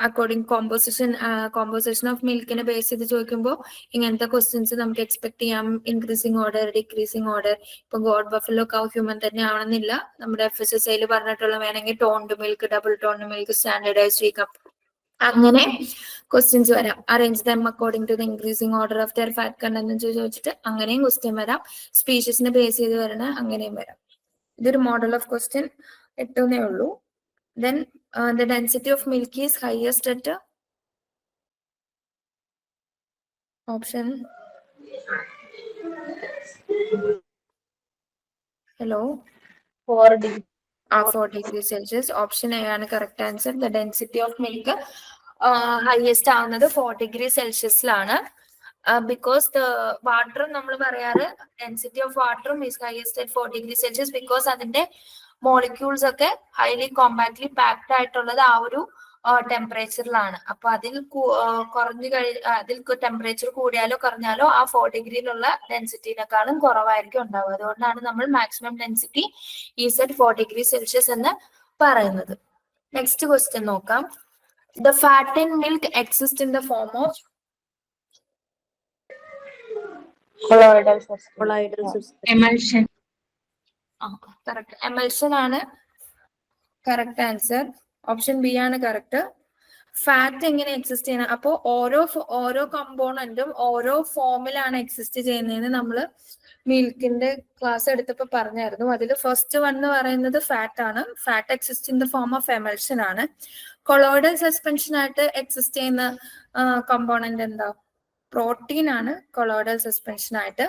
അക്കോർഡിംഗ് കോമ്പോസിഷൻ ഓഫ് മിൽക്കിനെ ബേസ് ചെയ്ത് ചോദിക്കുമ്പോൾ ഇങ്ങനത്തെ ക്വസ്റ്റ്യൻസ് നമുക്ക് എക്സ്പെക്ട് ചെയ്യാം. Increasing order, decreasing order. ഇപ്പൊ ഗോഡ് ബഫലോ കൗ ഹ്യൂമൻ തന്നെ ആവണമെന്നില്ല. നമ്മുടെ FSSAയിൽ പറഞ്ഞിട്ടുള്ള വേണമെങ്കിൽ toned milk, double toned milk, standardize 3 കപ്പ്, അങ്ങനെ ക്വസ്റ്റ്യൻസ് വരാം. Arrange them according to the increasing order of their fat content ചോദിച്ചിട്ട് അങ്ങനെയും ക്വസ്റ്റ്യൻ വരാം. സ്പീഷീസിനെ ബേസ് ചെയ്ത് വരണ അങ്ങനെയും വരാം. ഇതൊരു മോഡൽ ഓഫ് ക്വസ്റ്റ്യൻ എട്ടുന്നേ ഉള്ളൂ. Then the density of milk is highest at option. Hello. 4 degree. 4 degrees Celsius. Option A ആണ് correct answer. The density of milk highest ആവുന്നത് 4 degrees Celsiusലാണ്. Because the water നമ്മൾ പറയാറ് density of water is highest at 4 degrees Celsius because അതിന്റെ molecules ഒക്കെ highly compactly packed ആയിട്ടുള്ളത് ആ ഒരു ടെമ്പറേച്ചറിലാണ്. അപ്പൊ അതിൽ അതിൽ ടെമ്പറേച്ചർ കൂടിയാലോ കുറഞ്ഞാലോ ആ 4 ഡിഗ്രിയിലുള്ള ഡെൻസിറ്റിനെക്കാളും കുറവായിരിക്കും ഉണ്ടാവുക. അതുകൊണ്ടാണ് നമ്മൾ maximum density is at 4 degree Celsius എന്ന് പറയുന്നത്. നെക്സ്റ്റ് ക്വസ്റ്റ്യൻ നോക്കാം. The fat in milk exist in the form of Colloidal system. Emulsion. Correct, emulsion ആണ് കറക്റ്റ് ആൻസർ. ഓപ്ഷൻ ബി ആണ് കറക്റ്റ്. ഫാറ്റ് എങ്ങനെ എക്സിസ്റ്റ് ചെയ്യണം? അപ്പോൾ ഓരോ കമ്പോണന്റും ഓരോ ഫോമിലാണ് എക്സിസ്റ്റ് ചെയ്യുന്നതെന്ന് നമ്മൾ മിൽക്കിന്റെ ക്ലാസ് എടുത്തപ്പോൾ പറഞ്ഞായിരുന്നു. അതിൽ ഫസ്റ്റ് വൺ എന്ന് പറയുന്നത് ഫാറ്റ് ആണ്. Fat exist in the form of emulsion ആണ്. കൊളോയിഡൽ സസ്പെൻഷൻ ആയിട്ട് എക്സിസ്റ്റ് ചെയ്യുന്ന കമ്പോണന്റ് എന്താ? പ്രോട്ടീൻ ആണ് കൊളോയിഡൽ സസ്പെൻഷൻ ആയിട്ട്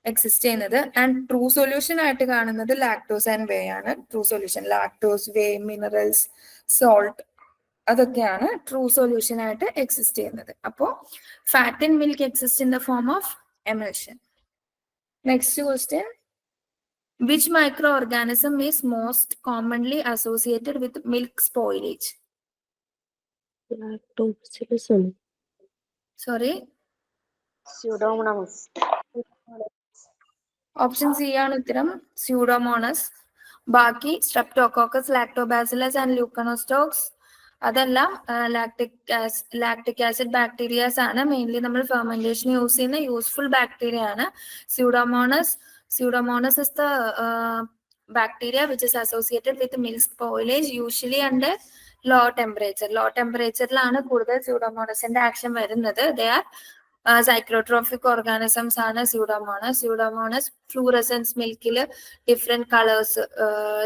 എക്സിസ്റ്റ് ചെയ്യുന്നത്. ആൻഡ് ട്രൂ സൊല്യൂഷൻ ആയിട്ട് കാണുന്നത് ലാക്ടോസ് ആൻഡ് വേ ആണ്. ട്രൂ സൊല്യൂഷൻ ലാക്ടോസ്, വേ, മിനറൽസ്, സോൾട്ട്, അതൊക്കെയാണ് ട്രൂ സൊല്യൂഷൻ ആയിട്ട് എക്സിസ്റ്റ് ചെയ്യുന്നത്. അപ്പോൾ fat in milk exist in the form of emulsion. Next question. Which micro organism is most commonly associated with milk spoilage? Lactobacillus. Sorry, Pseudomonas. Option C ആണ് ഉത്തരം, Pseudomonas. ബാക്കി streptococcus, Lactobacillus and ലൂക്കനോസ്റ്റോക്സ് അതെല്ലാം lactic acid bacterias ആണ്. Mainly നമ്മൾ fermentation use ചെയ്യുന്ന useful bacteria ആണ്. Pseudomonas is the bacteria which is associated with milk spoilage, usually under low temperature. Low temperature ലാണ് കൂടുതൽ സ്യൂഡോമോണസിന്റെ ആക്ഷൻ വരുന്നത്. They are cyclotrophic organisms ആണ് സ്യൂഡോമോണസ്. സ്യൂഡോമോണസ് ഫ്ലൂറസൻസ് മിൽക്കിൽ ഡിഫറെന്റ് കളേഴ്സ്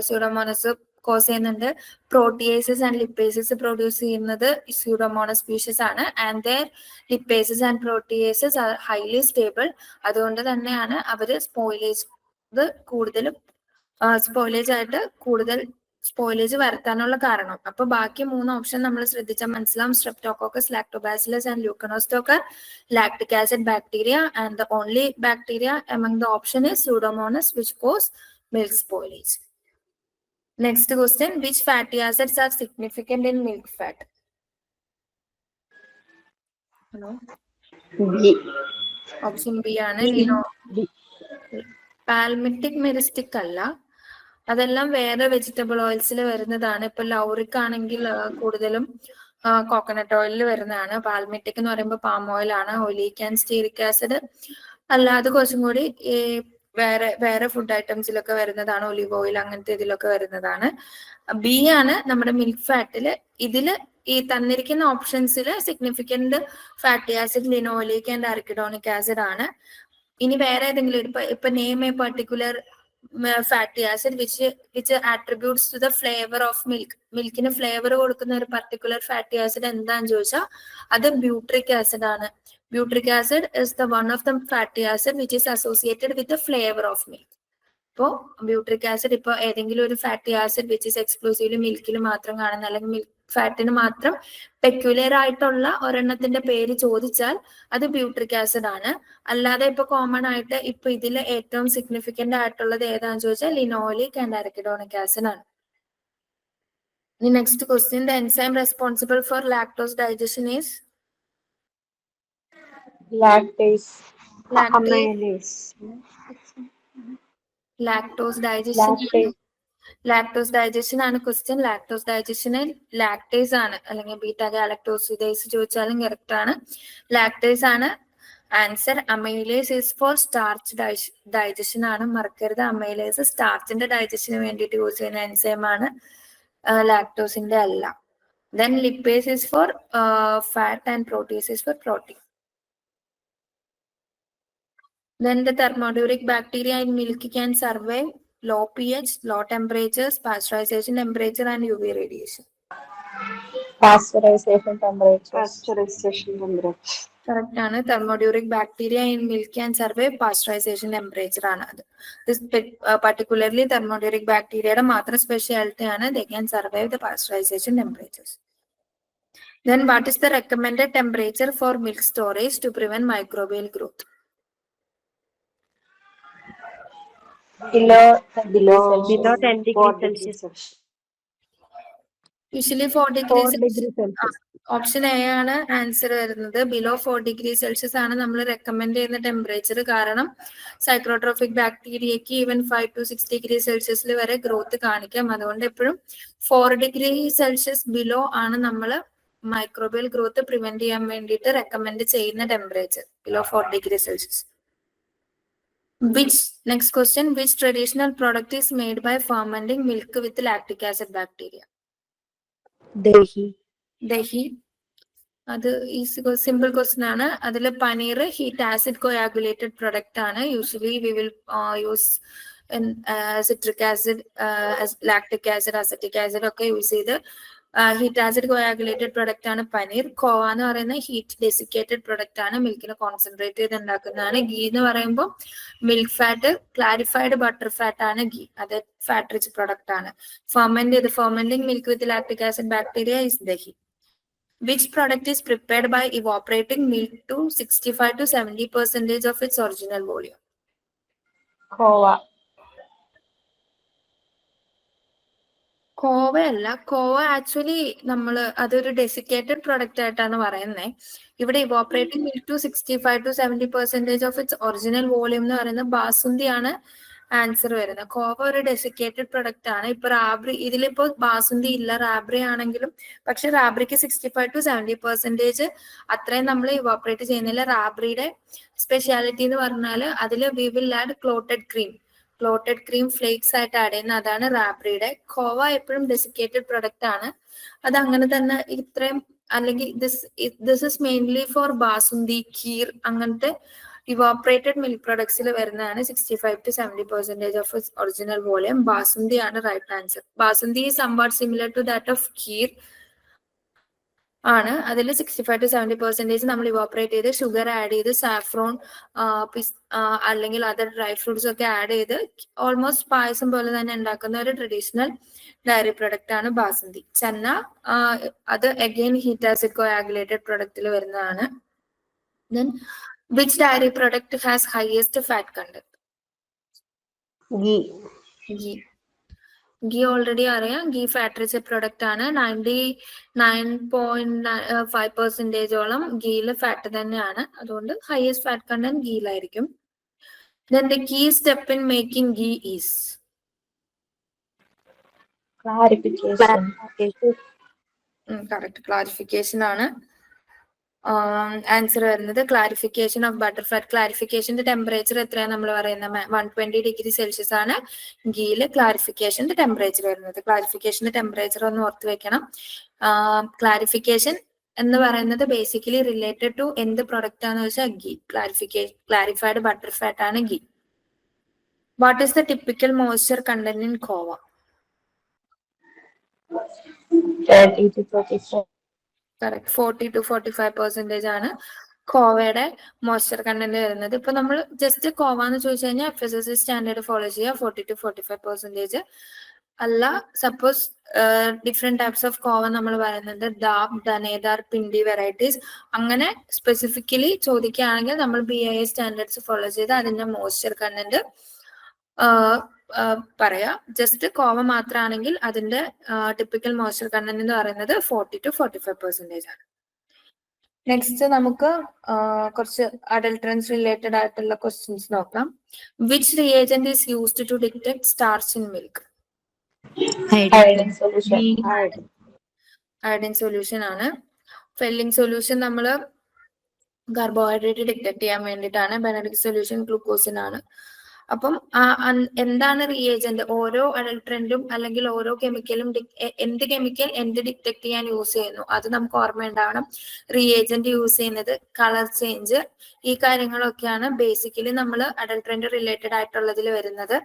സ്യൂഡോമോണസ് കോസ് ചെയ്യുന്നുണ്ട്. Proteases and lipases produce ചെയ്യുന്നത് Pseudomonas species ആണ്. And their lipases and proteases are highly stable. അതുകൊണ്ട് തന്നെയാണ് അവർ സ്പോയിലേജ് വരുത്താനുള്ള കാരണം. അപ്പൊ ബാക്കി 3 ഓപ്ഷൻ നമ്മൾ ശ്രദ്ധിച്ചാൽ മനസ്സിലാവും. Streptococcus, Lactobacillus and Leuconostoc are lactic acid bacteria, and the only bacteria among the option is Pseudomonas which cause milk spoilage. Next question. Which fatty acids are significant in milk fat? Hello. B. Option B ആണ്. Palmitic മെരിസ്റ്റിക് അല്ല, അതെല്ലാം വേറെ vegetable ഓയിൽസിൽ വരുന്നതാണ്. ഇപ്പൊ ലൗറിക് ആണെങ്കിൽ കൂടുതലും coconut ഓയിലിൽ വരുന്നതാണ്. പാൽമിറ്റിക് എന്ന് പറയുമ്പോൾ പാം ഓയിൽ ആണ്. ഒലീക് ആൻഡ് സ്റ്റീറിക് ആസിഡ് അല്ലാതെ കുറച്ചും കൂടി വേറെ ഫുഡ് ഐറ്റംസിലൊക്കെ വരുന്നതാണ്. ഒലിവ് ഓയിൽ അങ്ങനത്തെ ഇതിലൊക്കെ വരുന്നതാണ്. ബി ആണ് നമ്മുടെ മിൽക്ക് ഫാറ്റില്. ഇതില് ഈ തന്നിരിക്കുന്ന ഓപ്ഷൻസിൽ significant fatty acid linoleic and arachidonic acid ആണ്. ഇനി വേറെ ഏതെങ്കിലും ഇപ്പൊ name a particular fatty acid which attributes to the flavour of milk. മിൽക്കിന് ഫ്ലേവർ കൊടുക്കുന്ന ഒരു പർട്ടിക്കുലർ ഫാറ്റി ആസിഡ് എന്താന്ന് ചോദിച്ചാൽ അത് ബ്യൂട്രിക് ആസിഡ് ആണ്. Butyric acid is the one of the fatty acid which is associated with the flavour of milk. ഇപ്പോൾ butyric acid ഇപ്പോൾ ഏതെങ്കിലും ഒരു fatty acid which is exclusively മിൽക്കിൽ മാത്രം കാണുന്ന അല്ലെങ്കിൽ മിൽക്ക് ഫാറ്റിന് മാത്രം പെക്യുലർ ആയിട്ടുള്ള ഒരെണ്ണത്തിന്റെ പേര് ചോദിച്ചാൽ അത് ബ്യൂട്രിക് ആസിഡ് ആണ്. അല്ലാതെ ഇപ്പൊ കോമൺ ആയിട്ട് ഇപ്പൊ ഇതിൽ ഏറ്റവും സിഗ്നിഫിക്കന്റ് ആയിട്ടുള്ളത് ഏതാണെന്ന് ചോദിച്ചാൽ ലിനോലിക് ആൻഡ് അർക്കിഡോണിക് ആസിഡ് ആണ്. The next question, the enzyme responsible for lactose digestion is Lactase. amylase. lactose digestion. Lactase. Lactose digestion ആണ് ക്വസ്റ്റ്യൻ. ലാക്ടോസ് ഡൈജഷന് ലാക്ടേസ് ആണ്, അല്ലെങ്കിൽ ബീറ്റാ ഗാലക്ടോസിഡേസ് ചോദിച്ചാലും കറക്റ്റ് ആണ്. ലാക്ടേസ് ആണ് answer. Amylase is for starch digestion ആണ്, മറക്കരുത്. അമൈലേസ് സ്റ്റാർച്ചിന്റെ ഡൈജഷന് വേണ്ടിയിട്ട് യൂസ് ചെയ്യുന്ന എൻസൈം ആണ്, ലാക്ടോസിന്റെ അല്ല. Then lipase is for fat and protease is for protein. Then the thermoduric bacteria in milk can survive low pH, low temperatures, pasteurization temperature, and UV radiation. Pasteurization temperature. Pasteurization temperature. Correct ആണ്. Thermoduric bacteria in milk can survive pasteurization temperature ആണ് അത്. This particularly thermoduric bacteria യുടെ മാത്രം speciality ആണ്. They can survive the pasteurization temperatures. Then what is the recommended temperature for milk storage to prevent microbial growth? Below 10 Below degrees 10 degrees Celsius. Usually 4 degrees 4 degrees Celsius. Option A ആണ് answer വരുന്നത്. Below 4 degree Celsius ആണ് നമ്മൾ recommend ചെയ്യുന്ന temperature. കാരണം സൈക്ലോട്രോഫിക് ബാക്ടീരിയക്ക് even 5 to 6 degree സെൽഷ്യസിൽ വരെ growth കാണിക്കാം. അതുകൊണ്ട് എപ്പോഴും 4 ഡിഗ്രി സെൽഷ്യസ് ബിലോ ആണ് നമ്മൾ മൈക്രോബിയൽ ഗ്രോത്ത് പ്രിവെന്റ് ചെയ്യാൻ വേണ്ടിയിട്ട് റെക്കമെൻഡ് ചെയ്യുന്ന temperature, below 4 degree Celsius. Next question, which traditional product is made by fermenting milk with lactic acid bacteria? Dahi. അത് സിമ്പിൾ ക്വസ്റ്റ്യൻ ആണ്. അതിൽ പനീർ ഹീറ്റ് ആസിഡ് കോയാഗുലേറ്റഡ് പ്രൊഡക്റ്റ് ആണ്. Usually we will use citric acid, lactic acid, acetic acid ഒക്കെ use ചെയ്ത് heat acid കോയാഗുലേറ്റഡ് product ആണ് പനീർ. കോവ എന്ന് പറയുന്ന heat desiccated product ആണ്, മിൽക്കിനെ കോൺസെൻട്രേറ്റ് ചെയ്ത് ഉണ്ടാക്കുന്നതാണ്. ഗീ എന്ന് പറയുമ്പോൾ milk fat, clarified butter fat ആണ് ഗീ, അത് ഫാറ്റ് റിച്ച് പ്രൊഡക്റ്റ് ആണ്. Fermenting milk with lactic acid bacteria is dahi. Which product is prepared by evaporating milk to 65 to 70% of its original volume? കോവയല്ല. Khoa actually അതൊരു ഡെസിക്കേറ്റഡ് പ്രൊഡക്റ്റ് ആയിട്ടാണ് പറയുന്നത്. ഇവിടെ evaporating milk to 65 to 70% of its original volume എന്ന് പറയുന്നത് ബാസുന്തിയാണ് answer വരുന്നത്. കോവ ഒരു desiccated product ആണ്. ഇപ്പൊ റാബ്രി, ഇതിലിപ്പോ ബാസുന്തി ഇല്ല, റാബ്രി ആണെങ്കിലും. പക്ഷെ റാബ്രിക്ക് 65 to 70% അത്രയും നമ്മൾ ഇവോപ്പറേറ്റ് ചെയ്യുന്നില്ല. റാബ്രിയുടെ സ്പെഷ്യാലിറ്റി എന്ന് പറഞ്ഞാൽ അതിൽ we will add clotted cream flakes ആയിട്ട് ആഡ് ചെയ്യുന്ന, അതാണ് റാബ്രിയുടെ. കോവ എപ്പോഴും ഡെസിക്കേറ്റഡ് പ്രൊഡക്റ്റ് ആണ്. അത് അങ്ങനെ തന്നെ ഇത്രയും, അല്ലെങ്കിൽ this is mainly for basundi, kheer, അങ്ങനത്തെ ഇവോപ്പറേറ്റഡ് മിൽക്ക് പ്രൊഡക്ട്സിൽ വരുന്നതാണ് 65 to 70% of original volume. Basundi ആണ് right answer. Basundi somewhat similar to that of kheer ആണ്. അതിൽ 65 to 70% നമ്മൾ ഇവോപ്പറേറ്റ് ചെയ്ത് ഷുഗർ ആഡ് ചെയ്ത് സാഫ്രോൺ അല്ലെങ്കിൽ അതർ ഡ്രൈ ഫ്രൂട്ട്സ് ഒക്കെ ആഡ് ചെയ്ത് ഓൾമോസ്റ്റ് പായസം പോലെ തന്നെ ഉണ്ടാക്കുന്ന ഒരു ട്രഡീഷണൽ ഡയറി പ്രൊഡക്റ്റ് ആണ് ബാസുന്തി. ചന്ന അത് അഗെയിൻ ഹീറ്റ് ആസിഡ് കോയാഗുലേറ്റഡ് പ്രൊഡക്റ്റിൽ വരുന്നതാണ്. Then which dairy product has highest fat content? Ghee already അറിയാം. ghee ഫാറ്റ് റിച്ച് പ്രൊഡക്റ്റ് ആണ്. 99.5% ഗീയിൽ ഫാറ്റ് തന്നെയാണ്. അതുകൊണ്ട് ഹയസ്റ്റ് ഫാറ്റ് കണ്ടന്റ് ഗീയിലായിരിക്കും. Then the key step in making ghee is? Clarification. Correct. Clarification ആണ് answer വരുന്നത്. Clarification of butter fat. ക്ലാരിഫിക്കേഷന്റെ temperature എത്രയാണ് നമ്മൾ പറയുന്നത്? 120 ഡിഗ്രി സെൽഷ്യസ് ആണ് ഗീയില് ക്ലാരിഫിക്കേഷന്റെ ടെമ്പറേച്ചർ വരുന്നത്. ക്ലാരിഫിക്കേഷന്റെ ടെമ്പറേച്ചർ ഒന്ന് ഓർത്ത് വെക്കണം. ക്ലാരിഫിക്കേഷൻ എന്ന് പറയുന്നത് ബേസിക്കലി റിലേറ്റഡ് ടു എന്ത് പ്രൊഡക്റ്റ് ആണെന്ന് വെച്ചാൽ ഗീ. ക്ലാരിഫൈഡ് ബട്ടർ ഫാറ്റ് ആണ് ghee. What is the typical moisture content in khoa? 30 to 45. Correct. 40 to 45% ആണ് കോവയുടെ മോയ്സ്ചർ കണ്ടന്റ് വരുന്നത്. ഇപ്പൊ നമ്മൾ ജസ്റ്റ് കോവ എന്ന് ചോദിച്ചു കഴിഞ്ഞാൽ FSSAI സ്റ്റാൻഡേർഡ് ഫോളോ ചെയ്യുക. 40 to 45% അല്ല. സപ്പോസ് ഡിഫറെന്റ് ടൈപ്സ് ഓഫ് കോവ നമ്മൾ പറയുന്നത് ദാബ്, ദനേദാർ, പിണ്ടി വെറൈറ്റീസ്, അങ്ങനെ സ്പെസിഫിക്കലി ചോദിക്കുകയാണെങ്കിൽ നമ്മൾ BIS സ്റ്റാൻഡേർഡ്സ് ഫോളോ ചെയ്ത് അതിന്റെ മോയ്സ്ചർ കണ്ടന്റ് പറയാം. ജസ്റ്റ് കോവ മാത്രമാണെങ്കിൽ അതിന്റെ ടിപ്പിക്കൽ മോയ്സ്ചർ കണ്ടന്റ് എന്ന് പറയുന്നത് 40 to 45% ആണ്. നെക്സ്റ്റ് നമുക്ക് കുറച്ച് അഡൾട്രൻസ് റിലേറ്റഡ് ആയിട്ടുള്ള ക്വസ്റ്റ്യൻസ് നോക്കാം. Which reagent is used to detect starch in milk? Iodine solution. Iodine solution ആണ്. ഫെല്ലിംഗ് സൊല്യൂഷൻ നമ്മൾ കാർബോഹൈഡ്രേറ്റ് ഡിറ്റക്ട് ചെയ്യാൻ വേണ്ടിയിട്ടാണ്. ബെനഡിക് സൊല്യൂഷൻ ഗ്ലൂക്കോസിനാണ്. അപ്പം എന്താണ് റിയേജന്റ്? ഓരോ അഡൾട്രന്റും അല്ലെങ്കിൽ ഓരോ കെമിക്കലും എന്ത് കെമിക്കൽ എന്ത് ഡിറ്റക്ട് ചെയ്യാൻ യൂസ് ചെയ്യുന്നു അത് നമുക്ക് ഓർമ്മയുണ്ടാവണം. റിയേജന്റ് യൂസ് ചെയ്യുന്നത്, കളർ ചേഞ്ച്, ഈ കാര്യങ്ങളൊക്കെയാണ് ബേസിക്കലി നമ്മൾ അഡൾട്രന്റ് റിലേറ്റഡ് ആയിട്ടുള്ളതിൽ വരുന്നത്.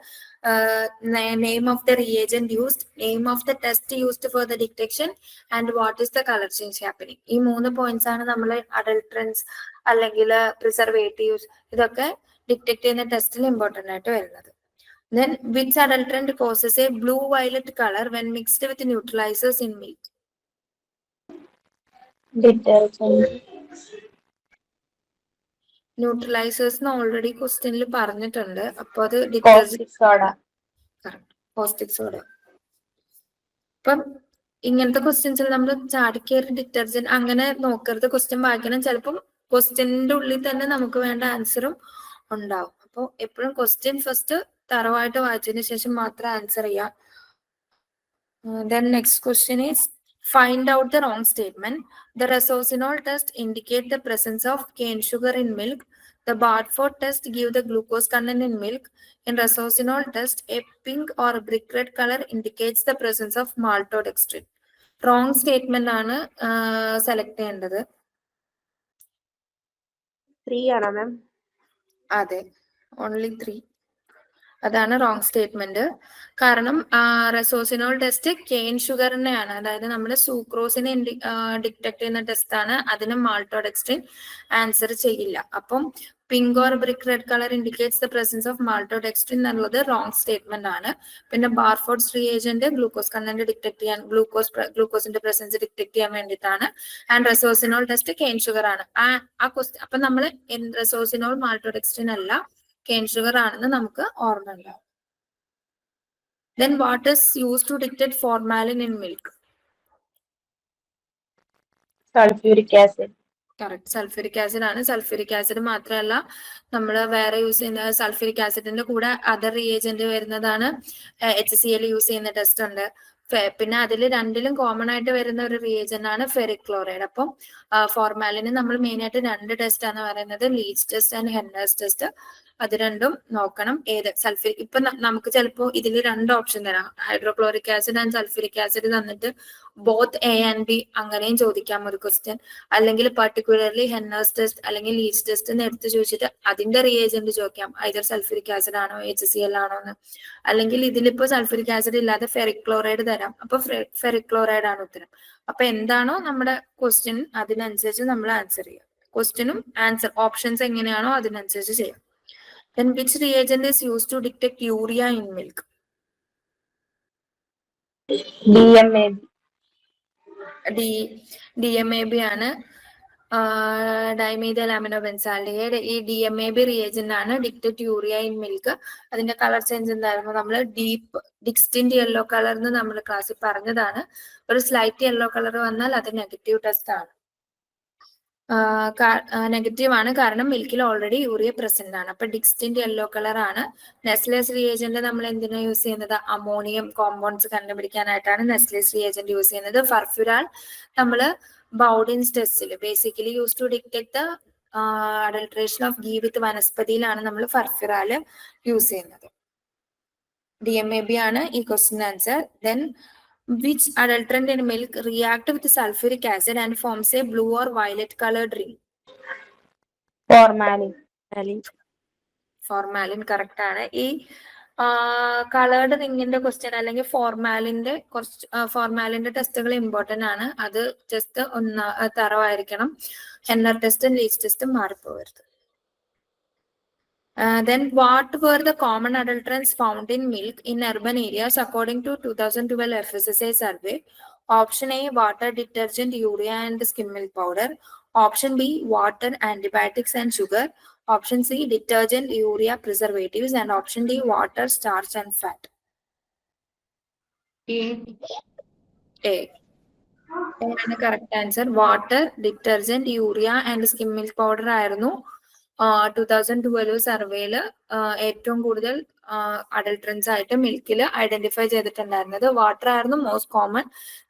Name of the reagent used, name of the test used for the detection and what is the colour change happening. ഈ 3 പോയിന്റ്സ് ആണ് നമ്മൾ അഡൾട്രൻസ് അല്ലെങ്കിൽ പ്രിസർവേറ്റീവ്സ് ഇതൊക്കെ ഡിറ്റക്ട് ചെയ്യുന്ന ടെസ്റ്റിൽ ഇമ്പോർട്ടന്റ് ആയിട്ട് വരുന്നത്. Then which adulterant causes a blue-violet color when mixed with neutralizers in milk? Detergent. Neutralizers already ക്വസ്റ്റ്യനിൽ പറഞ്ഞിട്ടുണ്ട്. അപ്പൊ അത് Caustic soda. Caustic soda. അപ്പം ഇങ്ങനത്തെ ക്വസ്റ്റ്യൻസിൽ നമ്മൾ ചാടിക്കേറി ഡിറ്റർജന്റ് അങ്ങനെ നോക്കരുത്. ക്വസ്റ്റ്യൻ വായിക്കണം. ചിലപ്പം ക്വസ്റ്റ്യന്റെ ഉള്ളിൽ തന്നെ നമുക്ക് വേണ്ട ആൻസറും ഉണ്ടാവും. അപ്പോൾ എപ്പോഴും ക്വസ്റ്റ്യൻ ഫസ്റ്റ് തറവായിട്ട് വായിച്ചതിന് ശേഷം മാത്രം ആൻസർ ചെയ്യാം. Then next question is find out the wrong statement. The Resorcinol test indicate the presence of cane sugar in milk. The Barford test give the glucose content in milk. In Resorcinol test, a pink or brick red color indicates the presence of maltodextrin. Wrong statement ആണ് select ചെയ്യേണ്ടത്. 3 ആണോ മാം? അതെ, only 3. അതാണ് wrong statement. കാരണം റെസോസിനോൾ test cane ഷുഗറിനെയാണ്, അതായത് നമ്മുടെ സൂക്രോസിനെ detect ചെയ്യുന്ന test ആണ്. അതിന് മാൾട്ടോഡെക്സ്ട്രിൻ ആൻസർ ചെയ്യില്ല. അപ്പം pink or brick red colour indicates the presence of maltodextrin എന്നുള്ളത് റോങ് സ്റ്റേറ്റ്മെന്റ് ആണ്. പിന്നെ Barfoed's reagent glucose content detect ചെയ്യാൻ, ഗ്ലൂക്കോസിന്റെ പ്രസൻസ് ഡിറ്റക്ട് ചെയ്യാൻ വേണ്ടിയിട്ടാണ്. And resorcinol test cane sugar ആണ്. ആ ക്വസ്റ്റ്യൻ അപ്പൊ നമ്മൾ റെസോസിനോൾ മാൾട്ടോഡെക്സ്ട്രിൻ അല്ല, കെയിൻ ഷുഗർ ആണെന്ന് നമുക്ക് ഓർമ്മ ഉണ്ടാവും. Then what is used to detect formalin in milk? Sulfuric acid. Correct, sulphuric acid ആണ്. സൾഫ്യൂരിക് ആസിഡ് മാത്രമല്ല നമ്മൾ വേറെ യൂസ് ചെയ്യുന്ന സൾഫ്യൂരിക് ആസിഡിന്റെ കൂടെ അതർ റിയേജന്റ് വരുന്നതാണ് HCl യൂസ് ചെയ്യുന്ന ടെസ്റ്റ് ഉണ്ട്. പിന്നെ അതിൽ രണ്ടിലും കോമൺ ആയിട്ട് വരുന്ന ഒരു റിയേജന്റ് ആണ് ഫെറിക് ക്ലോറൈഡ്. അപ്പം ഫോർമാലിന് നമ്മൾ മെയിൻ ആയിട്ട് 2 ടെസ്റ്റ് ആണ് പറയുന്നത്, ലീച്ച് ടെസ്റ്റ് ആൻഡ് ഹെന്നേഴ്സ് ടെസ്റ്റ്. അത് രണ്ടും നോക്കണം. ഏത് സൾഫ്യൂരിക്, ഇപ്പൊ നമുക്ക് ചിലപ്പോൾ ഇതിൽ 2 ഓപ്ഷൻ തരാം, hydrochloric acid and sulphuric acid തന്നിട്ട് ബോത്ത് A and B അങ്ങനെയും ചോദിക്കാം ഒരു ക്വസ്റ്റ്യൻ. അല്ലെങ്കിൽ പർട്ടിക്കുലർലി ഹെന്നേഴ്സ് ടെസ്റ്റ് അല്ലെങ്കിൽ ലീച്ച് ടെസ്റ്റ് എന്ന് എടുത്ത് ചോദിച്ചിട്ട് അതിന്റെ റിയേജന്റ് ചോദിക്കാം, ഐദർ സൾഫ്യൂരിക് ആസിഡ് ആണോ HCl ആണോ എന്ന്. അല്ലെങ്കിൽ ഇതിലിപ്പോ സൾഫ്യൂരിക് ആസിഡ് ഇല്ലാതെ ഫെറിക് ക്ലോറൈഡ് തരാം, അപ്പൊ ഫെറിക് ക്ലോറൈഡ് ആണ് ഉത്തരം. അപ്പൊ എന്താണോ നമ്മുടെ ക്വസ്റ്റ്യൻ അതിനനുസരിച്ച് നമ്മൾ ആൻസർ ചെയ്യാം. ക്വസ്റ്റ്യനും ആൻസർ ഓപ്ഷൻസ് എങ്ങനെയാണോ അതിനനുസരിച്ച് ചെയ്യാം. Then which reagent is used to detect urea in milk? DMAB. DMAB ആണ്. Dimethyl amino benzaldehyde. ഈ DMAB റിയേജന്റ് ആണ് ഡിറ്റക്ട് യൂറിയ ഇൻ മിൽക്ക്. അതിന്റെ കളർ ചേഞ്ച് എന്തായിരുന്നു? നമ്മൾ ഡീപ്പ് ഡിസ്റ്റിന്റ് യെല്ലോ കളർ എന്ന് നമ്മൾ ക്ലാസ്സിൽ പറഞ്ഞതാണ്. ഒരു സ്ലൈറ്റ് യെല്ലോ കളർ വന്നാൽ അത് നെഗറ്റീവ് ടെസ്റ്റ് ആണ്. നെഗറ്റീവ് ആണ്, കാരണം മിൽക്കിൽ ഓൾറെഡി യൂറിയ പ്രസന്റ് ആണ്. അപ്പൊ ഡിസ്റ്റിന്റ് യെല്ലോ കളർ ആണ്. നെസ്ലേസ് റിയേജന്റ് നമ്മൾ എന്തിനാ യൂസ് ചെയ്യുന്നത്? അമോണിയം കോമ്പൗണ്ട്സ് കണ്ടുപിടിക്കാനായിട്ടാണ് നെസ്ലേസ് റിയേജന്റ് യൂസ് ചെയ്യുന്നത്. ഫർഫ്യൂരാൾ നമ്മൾ ബൗഡിൻസ് ടെസ്റ്റിൽ basically use to detect the adulteration of ghee with വനസ്പതിയിലാണ് നമ്മൾ ഫർഫ്യൂരാൾ യൂസ് ചെയ്യുന്നത്. DMAB ആണ് ഈ question answer. Then which adulterant in milk react with sulfuric acid and forms a blue or violet colored ring? Formalin. Formalin correct ആണ്. ഈ coloured റിങ്ങിന്റെ question അല്ലെങ്കിൽ ഫോർമാലിന്റെ ടെസ്റ്റുകൾ ഇമ്പോർട്ടന്റ് ആണ്. അത് ജസ്റ്റ് തറവായിരിക്കണം. ഹെന്നർ ടെസ്റ്റും ലീച്ച് ടെസ്റ്റും മാറിപ്പോകരുത്. Then what were the common adulterants found in milk in urban areas according to 2012 FSSAI survey? Option A, water, detergent, urea and skim milk powder. Option B, water, antibiotics and sugar. Option C, detergent, urea, preservatives, and option D, water, starch, and fat. A. ആണ് correct answer. Water, detergent, urea and skim milk powder ആയിരുന്നു 2012 സർവേയില് ഏറ്റവും കൂടുതൽ adulterants ആയിട്ട് മിൽക്കിൽ identify ചെയ്തിട്ടുണ്ടായിരുന്നത്. Water ആയിരുന്നു most common.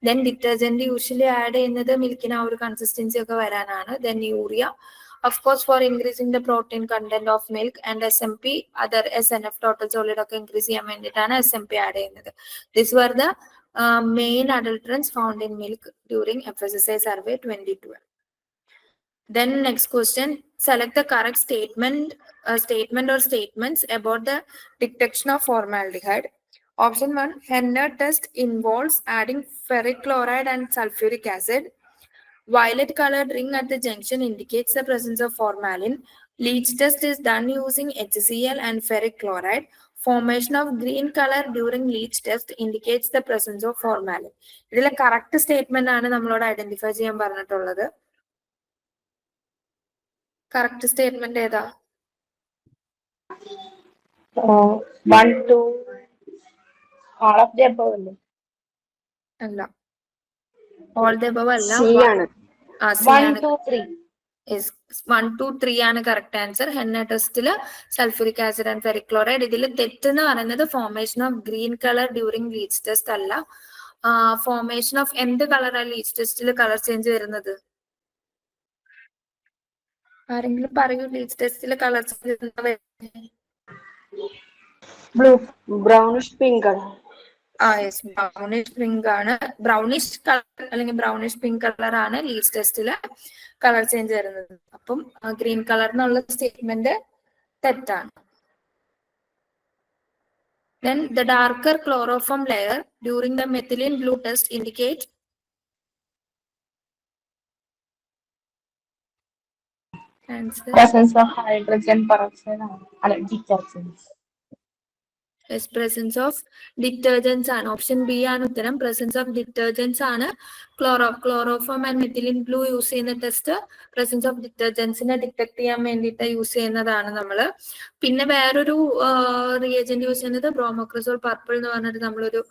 Then detergent usually add ചെയ്യുന്നത് മിൽക്കിന് ആ ഒരു കൺസിസ്റ്റൻസി ഒക്കെ വരാനാണ്. Then urea of course for increasing the protein content of milk, and SMP other SNF total solid ഒക്കെ increase ചെയ്യാൻ വേണ്ടിയിട്ടാണ് SMP ആഡ് ചെയ്യുന്നത്. These were the main adulterants found in milk during FSSAI survey 2012. Then next question, select the correct statement or statements about the detection of formaldehyde. Option 1, Henner test involves adding ferric chloride and sulfuric acid. Violet colored ring at the junction indicates the presence of formalin. Leach test is done using HCl and ferric chloride. Formation of green color during leach test indicates the presence of formalin. ഇതിലെ correct statement ആണ് നമ്മളോട് identify ചെയ്യാൻ പറഞ്ഞിട്ടുള്ളത്. Correct statement ഏതാ? 1, 2, all of the above അല്ലേ? അല്ല, all the above അല്ല. C ആണ്. 1, 2, 3. 1, 2, 3 ആണ് കറക്റ്റ് ആൻസർ. ഹെന്ന ടെസ്റ്റില് sulphuric acid and ferric chloride. ഇതിൽ തെറ്റെന്ന് പറയുന്നത് formation of green colour during leach test അല്ല. ഫോർമേഷൻ ഓഫ് എന്ത് കളറാണ് ലീച്ച് ടെസ്റ്റിൽ കളർ ചേഞ്ച് വരുന്നത്? ആരെങ്കിലും പറയൂ, ലീച്ച് ടെസ്റ്റിൽ colour change blue, brownish pink ആണ്. യെസ്, ബ്രൗണിഷ് പിങ്ക് ആണ്. ബ്രൗണിഷ് കളർ അല്ലെങ്കിൽ ബ്രൗണിഷ് പിങ്ക് കളർ ആണ് ലീച്ച് ടെസ്റ്റില് കളർ ചേഞ്ച് വരുന്നത്. അപ്പം ഗ്രീൻ കളർ എന്നുള്ള സ്റ്റേറ്റ്മെന്റ് തെറ്റാണ്. Then the darker chloroform layer during the methylene blue test indicate answer. Presence of hydrogen peroxide ആണ് detergents. Yes, presence of detergents ആണ്. Option B ആണ് ഉത്തരം. presence of detergents ആണ്. Chloroform and methylene blue use ചെയ്യുന്ന test presence of detergentsനെ detect ചെയ്യാൻ വേണ്ടിയിട്ട് use ചെയ്യുന്നതാണ് നമ്മള്. പിന്നെ വേറൊരു റിയേജന്റ് യൂസ് ചെയ്യുന്നത് ബ്രോമോക്രസോൾ പർപ്പിൾ എന്ന് പറഞ്ഞിട്ട് നമ്മളൊരു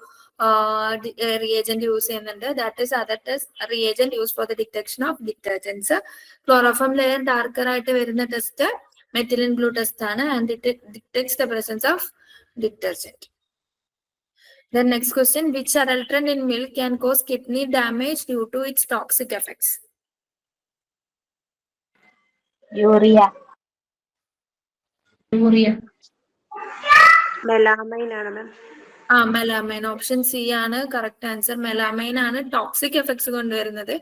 റിയേജന്റ് യൂസ് ചെയ്യുന്നുണ്ട്. That is other test reagent use for the detection of detergents. Chloroform layer darker ആയിട്ട് വരുന്ന ടെസ്റ്റ് മെത്തിലിൻ ബ്ലൂ ടെസ്റ്റ് ആണ്, and it detects the presence of detergent. The next question, which adulterant in milk can cause kidney damage due to its toxic effects? Urea. Melamine ആണ് മാം. Melamine. Option C ആണ് correct answer. Melamine ആണ് toxic effects കൊണ്ടുവരുന്നത്.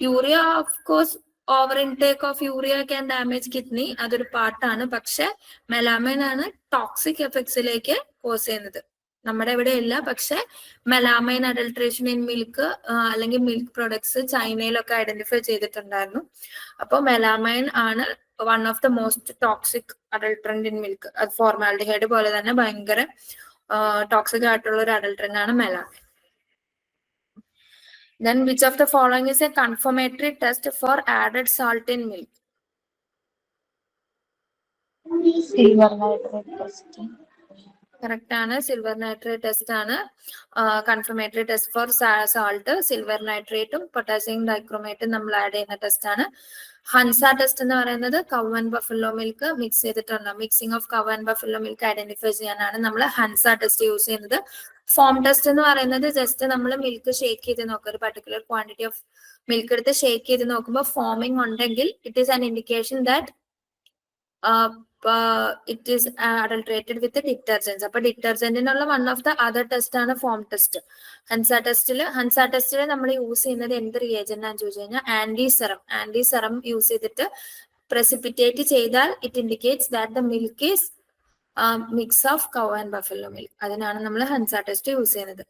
Urea of course over intake of urea can damage kidney, അതൊരു പാർട്ടാണ്. പക്ഷെ melamine ആണ് toxic എഫക്ട്സിലേക്ക് cos ചെയ്യുന്നത്. നമ്മുടെ ഇവിടെ ഇല്ല, പക്ഷെ മെലാമൈൻ അഡൾട്രേഷൻ ഇൻ മിൽക്ക് അല്ലെങ്കിൽ മിൽക്ക് പ്രൊഡക്ട്സ് ചൈനയിലൊക്കെ ഐഡന്റിഫൈ ചെയ്തിട്ടുണ്ടായിരുന്നു. അപ്പോൾ മെലാമൈൻ ആണ് one of the most toxic adulterant in milk. അത് ഫോർമാൽഡിഹൈഡ് പോലെ തന്നെ ഭയങ്കര ടോക്സിക് ആയിട്ടുള്ള ഒരു അഡൾട്രന്റ് ആണ് melamine. Then which of the following is a confirmatory test for added salt in milk? Silver nitrate test. Correct ആണ്, silver nitrate test ആണ് confirmatory test for salt. Silver നൈട്രേറ്റും പൊട്ടാസ്യം ഡൈക്രോമേറ്റും നമ്മൾ ആഡ് ചെയ്യുന്ന test ആണ്. Hansa test എന്ന് പറയുന്നത് cow and buffalo milk mix ചെയ്തിട്ടുള്ള mixing of cow and buffalo milk identify ചെയ്യാനാണ് നമ്മൾ ഹൻസ ടെസ്റ്റ് യൂസ് ചെയ്യുന്നത്. ഫോം ടെസ്റ്റ് എന്ന് പറയുന്നത് ജസ്റ്റ് നമ്മൾ മിൽക്ക് ഷേക്ക് ചെയ്ത് നോക്കുക, ഒരു പർട്ടിക്കുലർ ക്വാണ്ടിറ്റി ഓഫ് മിൽക്ക് എടുത്ത് ഷേക്ക് ചെയ്ത് നോക്കുമ്പോൾ ഫോമിംഗ് ഉണ്ടെങ്കിൽ it is an indication that it is adulterated with detergents. അപ്പൊ ഡിറ്റർജന്റിനുള്ള one of the other test ആണ് ഫോം ടെസ്റ്റ്. ഹൻസ ടെസ്റ്റിൽ നമ്മൾ യൂസ് ചെയ്യുന്നത് എന്ത് റിയേജന്റ് ആണെന്ന് ചോദിച്ചു കഴിഞ്ഞാൽ ആന്റി സെറം യൂസ് ചെയ്തിട്ട് പ്രസിപ്പിറ്റേറ്റ് ചെയ്താൽ it indicates that the milk is mix of cow and buffalo milk. അതിനാണ് നമ്മൾ ഹൻസ ടെസ്റ്റ് യൂസ് ചെയ്യുന്നത്.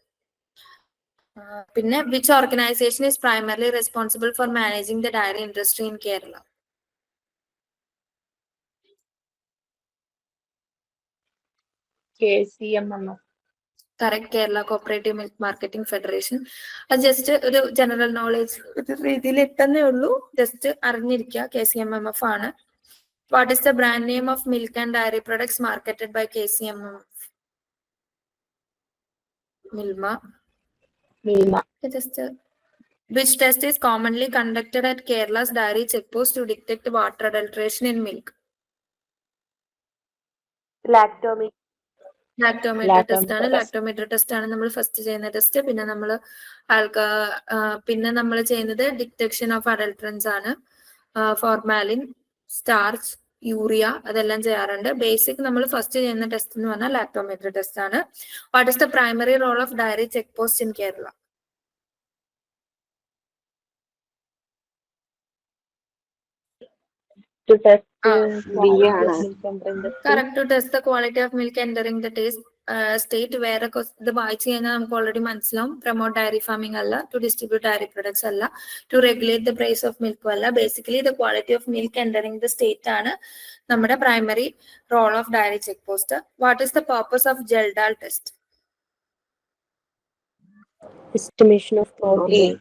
പിന്നെ which organisation is primarily responsible for managing the dairy industry in Kerala? KCMMF. Correct, Kerala cooperative milk marketing federation. അത് just ഒരു general knowledge ഒരു രീതിയിൽ എത്തുന്നേ ഉള്ളൂ, just അറിഞ്ഞിരിക്കുക. KCMMF ആണ്. What is the brand name of milk and dairy products marketed by KCM? Milma. Milma. Which test is commonly conducted at Kerala's dairy checkpost to detect water adulteration in milk? Lactometer. Lactometer test ആണ്. Lactometer test ആണ് നമ്മൾ first ചെയ്യുന്ന test. പിന്നെ നമ്മൾ ചെയ്യുന്നത് detection of adulterants ആണ്. Formalin, starch, urea അതെല്ലാം ചെയ്യാറുണ്ട്. ബേസിക് നമ്മൾ ഫസ്റ്റ് ചെയ്യുന്ന ടെസ്റ്റ് എന്ന് പറഞ്ഞാൽ ലാക്ടോമീറ്റർ ടെസ്റ്റ് ആണ്. What is the primary role of dairy check post in Kerala? To test correct, to test the quality of milk entering the state where ഇത് വായിച്ചു കഴിഞ്ഞാൽ നമുക്ക് ഓൾറെഡി മനസ്സിലാവും. പ്രൊമോട്ട് ഡയറി ഫാമിംഗ് അല്ല, ടു ഡിസ്ട്രിബ്യൂട്ട് ഡയറി പ്രൊഡക്ട്സ് അല്ല, to regulate the price of മിൽക്കും അല്ല. Basically the quality of milk entering the state ആണ് നമ്മുടെ primary role of dairy check post. What is the purpose of Kjeldahl test? estimation of protein.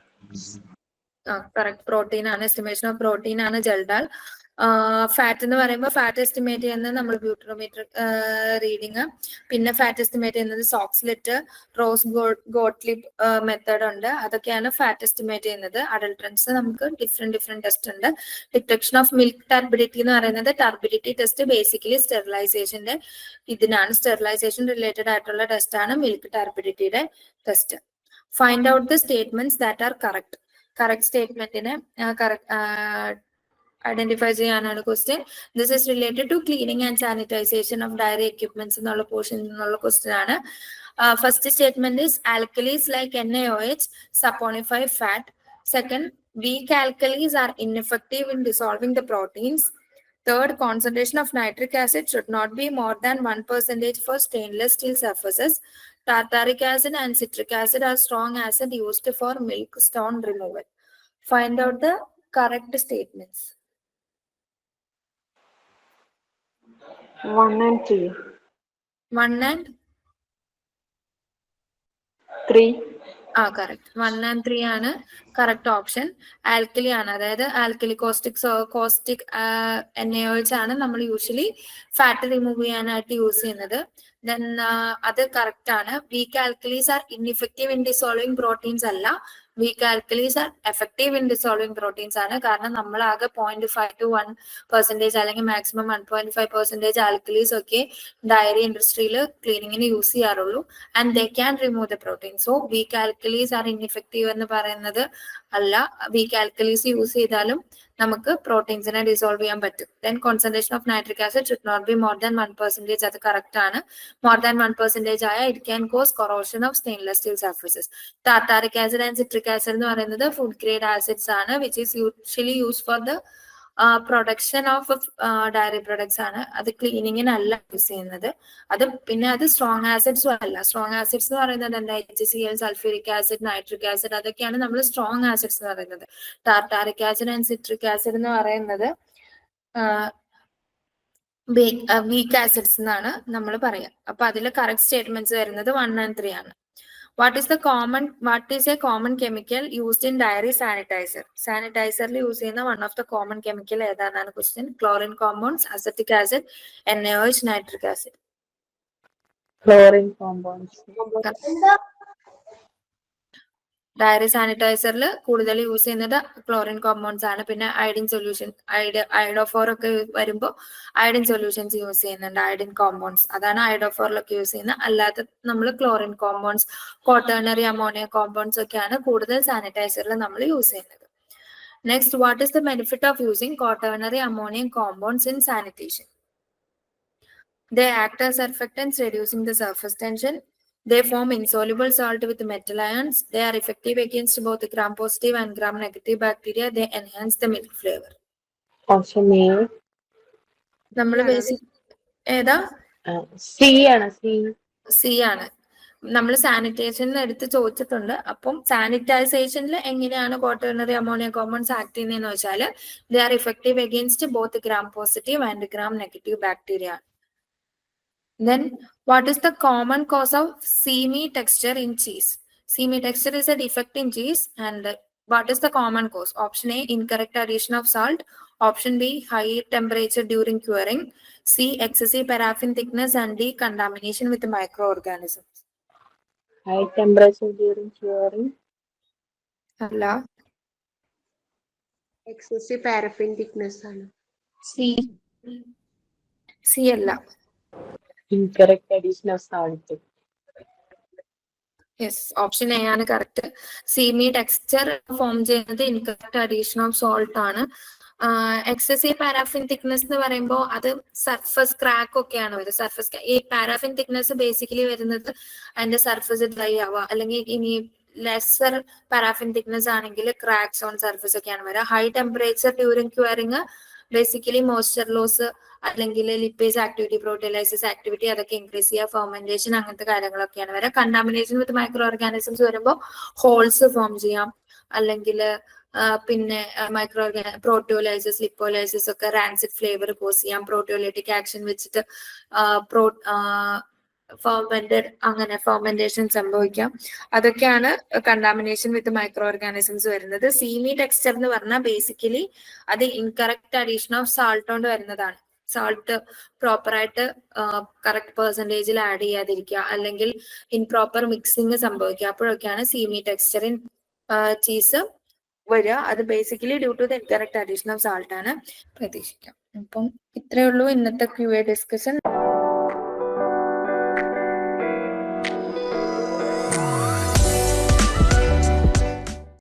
Correct, protein ആണ്. Estimation of protein ആണ് Kjeldahl. Fat എന്ന് പറയുമ്പോൾ fat estimate ചെയ്യുന്നത് നമ്മൾ butyrometer reading, പിന്നെ fat estimate ചെയ്യുന്നത് സോക്സ്ലെറ്റ്, റോസ് ഗോട്ട്ലിബ് മെത്തേഡ് ഉണ്ട്. അതൊക്കെയാണ് ഫാറ്റ് എസ്റ്റിമേറ്റ് ചെയ്യുന്നത്. അഡൾട്രൻസ് നമുക്ക് ഡിഫറെന്റ് ടെസ്റ്റ് ഉണ്ട്. ഡിറ്റക്ഷൻ ഓഫ് മിൽക്ക് ടർബിഡിറ്റി എന്ന് പറയുന്നത് ടർബിഡിറ്റി ടെസ്റ്റ് ബേസിക്കലി സ്റ്റെറിലൈസേഷന്റെ ഇതിനാണ്. സ്റ്റെറിലൈസേഷൻ റിലേറ്റഡ് ആയിട്ടുള്ള ടെസ്റ്റ് ആണ് മിൽക്ക് ടർബിഡിറ്റിയുടെ test. Find out the statements that are correct. Correct സ്റ്റേറ്റ്മെന്റിനെ ഐഡന്റിഫൈ ചെയ്യാനാണ് question. This is related to cleaning and sanitization of dairy equipments എന്നുള്ള പോർഷൻ എന്നുള്ള ക്വസ്റ്റ്യൻ ആണ്. First statement is alkalis like NaOH saponify fat. Second, weak alkalis are ineffective in dissolving the proteins. Third, concentration of nitric acid should not be more than 1% for stainless steel surfaces. Tartaric acid and citric acid are strong acid used for milk stone removal. Find out the correct statements. 1 and 3. 1 and 3. Correct. 1 and 3 ആണ് correct option. Alkali ആണ്, അതായത് alkali caustic NaOH ആണ് നമ്മൾ usually fat remove ചെയ്യാനായിട്ട് use ചെയ്യുന്നത്. Then അത് correct ആണ്. Weak alkalis are ineffective in dissolving proteins അല്ല, weak alkalis are effective in dissolving proteins ആണ്. കാരണം നമ്മൾ ആകെ 0.5 to 1% അല്ലെങ്കിൽ മാക്സിമം 1.5% ആൽക്കലീസ് ഒക്കെ ഡയറി ഇൻഡസ്ട്രിയിൽ ക്ലീനിങ്ങിന് യൂസ് ചെയ്യാറുള്ളൂ. And they can remove the protein. So weak alkalis are ineffective എന്ന് പറയുന്നത് അല്ല. വീക്ക് ആൽക്കലീസ് യൂസ് ചെയ്താലും നമുക്ക് പ്രോട്ടീൻസിനെ ഡിസോൾവ് ചെയ്യാൻ പറ്റും. Then concentration of nitric acid should not be more than 1%. അത് കറക്റ്റ് ആണ്. മോർ ദാൻ 1% ആയ it can cause corrosion of stainless steel surfaces. Tartaric acid and citric acid എന്ന് പറയുന്നത് ഫുഡ് ഗ്രേഡ് ആസിഡ്സ് ആണ്, which is usually use for the production of dairy products ആണ്. അത് ക്ലീനിങ്ങിനല്ല use ചെയ്യുന്നത്. അത് പിന്നെ അത് സ്ട്രോങ് ആസിഡ്സും അല്ല. സ്ട്രോങ് ആസിഡ്സ് എന്ന് പറയുന്നത് എന്താ? HCl, sulphuric acid, nitric acid, അതൊക്കെയാണ് നമ്മൾ സ്ട്രോങ് ആസിഡ്സ് എന്ന് പറയുന്നത്. Tartaric acid and citric acid എന്ന് പറയുന്നത് വീക്ക് ആസിഡ്സ് എന്നാണ് നമ്മൾ പറയാം. അപ്പൊ അതിൽ കറക്റ്റ് സ്റ്റേറ്റ്മെന്റ്സ് വരുന്നത് 1 and 3 ആണ്. What is a common chemical used in dairy sanitizer? Sanitizer use ചെയ്യുന്ന one of the common chemical ഏതാണെന്നാണ് question. Chlorine compounds, acetic acid, NaOH, nitric acid. Chlorine compounds. Dairy സാനിറ്റൈസറിൽ കൂടുതൽ യൂസ് ചെയ്യുന്നത് chlorine compounds ആണ്. പിന്നെ iodine solution, ഐഡോഫോർ ഒക്കെ വരുമ്പോൾ iodine solutions use ചെയ്യുന്നുണ്ട്, അയഡിൻ കോമ്പൗണ്ട്സ്. അതാണ് ഐഡോഫോറിലൊക്കെ യൂസ് ചെയ്യുന്നത്. അല്ലാതെ നമ്മൾ chlorine compounds, quaternary ammonia compounds ഒക്കെയാണ് കൂടുതൽ സാനിറ്റൈസറിൽ നമ്മൾ യൂസ് ചെയ്യുന്നത്. Next, what is the benefit of using quaternary ammonium compounds in sanitation? They act as surfactants, reducing the surface tension. They form insoluble salt with metal ions. They are effective against both gram-positive and gram-negative bacteria. They enhance the milk flavor. Option A. നമ്മൾ basic ഏതാ? C ആണ്. C ആണ്. നമ്മൾ സാനിറ്റേഷനിൽ എടുത്ത് ചോദിച്ചിട്ടുണ്ട്. അപ്പം സാനിറ്റൈസേഷനിൽ എങ്ങനെയാണ് quaternary ammonia compounds act ചെയ്യുന്നതെന്ന് വെച്ചാൽ they are effective against both gram-positive and gram-negative bacteria. Then, what is the common cause of seamy texture in cheese? Seamy texture is a defect in cheese, and What is the common cause? Option A, incorrect addition of salt. Option B, high temperature during curing. C, excessive paraffin thickness. And D, contamination with microorganisms. High temperature during curing. അല്ല, excessive paraffin thickness ആണ്. C അല്ല. Incorrect addition of salt. Yes, option A ആണ് correct. Seamy texture form ചെയ്യുന്നത് incorrect addition of salt ആണ്. Excessive paraffin thickness എന്ന് പറയുമ്പോൾ അത് surface crack ഒക്കെയാണ് വരുന്നത്. സർഫസ് ഈ പാരാഫിൻ തിക്നെസ് ബേസിക്കലി വരുന്നത് അതിന്റെ സർഫസ് ഡ്രൈ ആവുക, അല്ലെങ്കിൽ ഇനി ലെസർ പാരാഫിൻ തിക്നെസ് ആണെങ്കിൽ ക്രാക്സ് ഓൺ സർഫസ് ഒക്കെയാണ് വരിക. High temperature during curing basically moisture loss അല്ലെങ്കിൽ ലിപ്പേസ് ആക്ടിവിറ്റി, പ്രോട്ടിയലൈസിസ് ആക്ടിവിറ്റി അതൊക്കെ ഇൻക്രീസ് ചെയ്യുക, ഫെർമെന്റേഷൻ അങ്ങനത്തെ കാര്യങ്ങളൊക്കെയാണ് വരിക. കണ്ടാമിനേഷൻ വിത്ത് മൈക്രോ ഓർഗാനിസംസ് വരുമ്പോൾ ഹോൾസ് ഫോം ചെയ്യാം, അല്ലെങ്കിൽ പിന്നെ മൈക്രോ പ്രോട്ടിയോലൈസിസ്, ലിപ്പോലൈസിസ് ഒക്കെ റാൻസിഡ് ഫ്ലേവർ കോസ് ചെയ്യാം. പ്രോട്ടിയോലൈറ്റിക് ആക്ഷൻ വെച്ചിട്ട് ഫെർമെന്റേഷൻ സംഭവിക്കാം. അതൊക്കെയാണ് കണ്ടാമിനേഷൻ വിത്ത് മൈക്രോ ഓർഗാനിസംസ് വരുന്നത്. സീമി ടെക്സ്ചർ എന്ന് പറഞ്ഞാൽ ബേസിക്കലി അത് ഇൻകറക്റ്റ് അഡീഷൻ ഓഫ് സാൾട്ട് കൊണ്ട് വരുന്നതാണ്. സാൾട്ട് പ്രോപ്പറായിട്ട് കറക്റ്റ് പെർസെൻറ്റേജിൽ ആഡ് ചെയ്യാതിരിക്കുക, അല്ലെങ്കിൽ ഇൻപ്രോപ്പർ മിക്സിങ് സംഭവിക്കുക, അപ്പോഴൊക്കെയാണ് സീമി ടെക്സ്ചർ ഇൻ ചീസ് വരിക. അത് basically due to the incorrect addition of salt ആണ് പ്രതീക്ഷിക്കാം. അപ്പം ഇത്രയേ ഉള്ളൂ ഇന്നത്തെ QA ഡിസ്കഷൻ.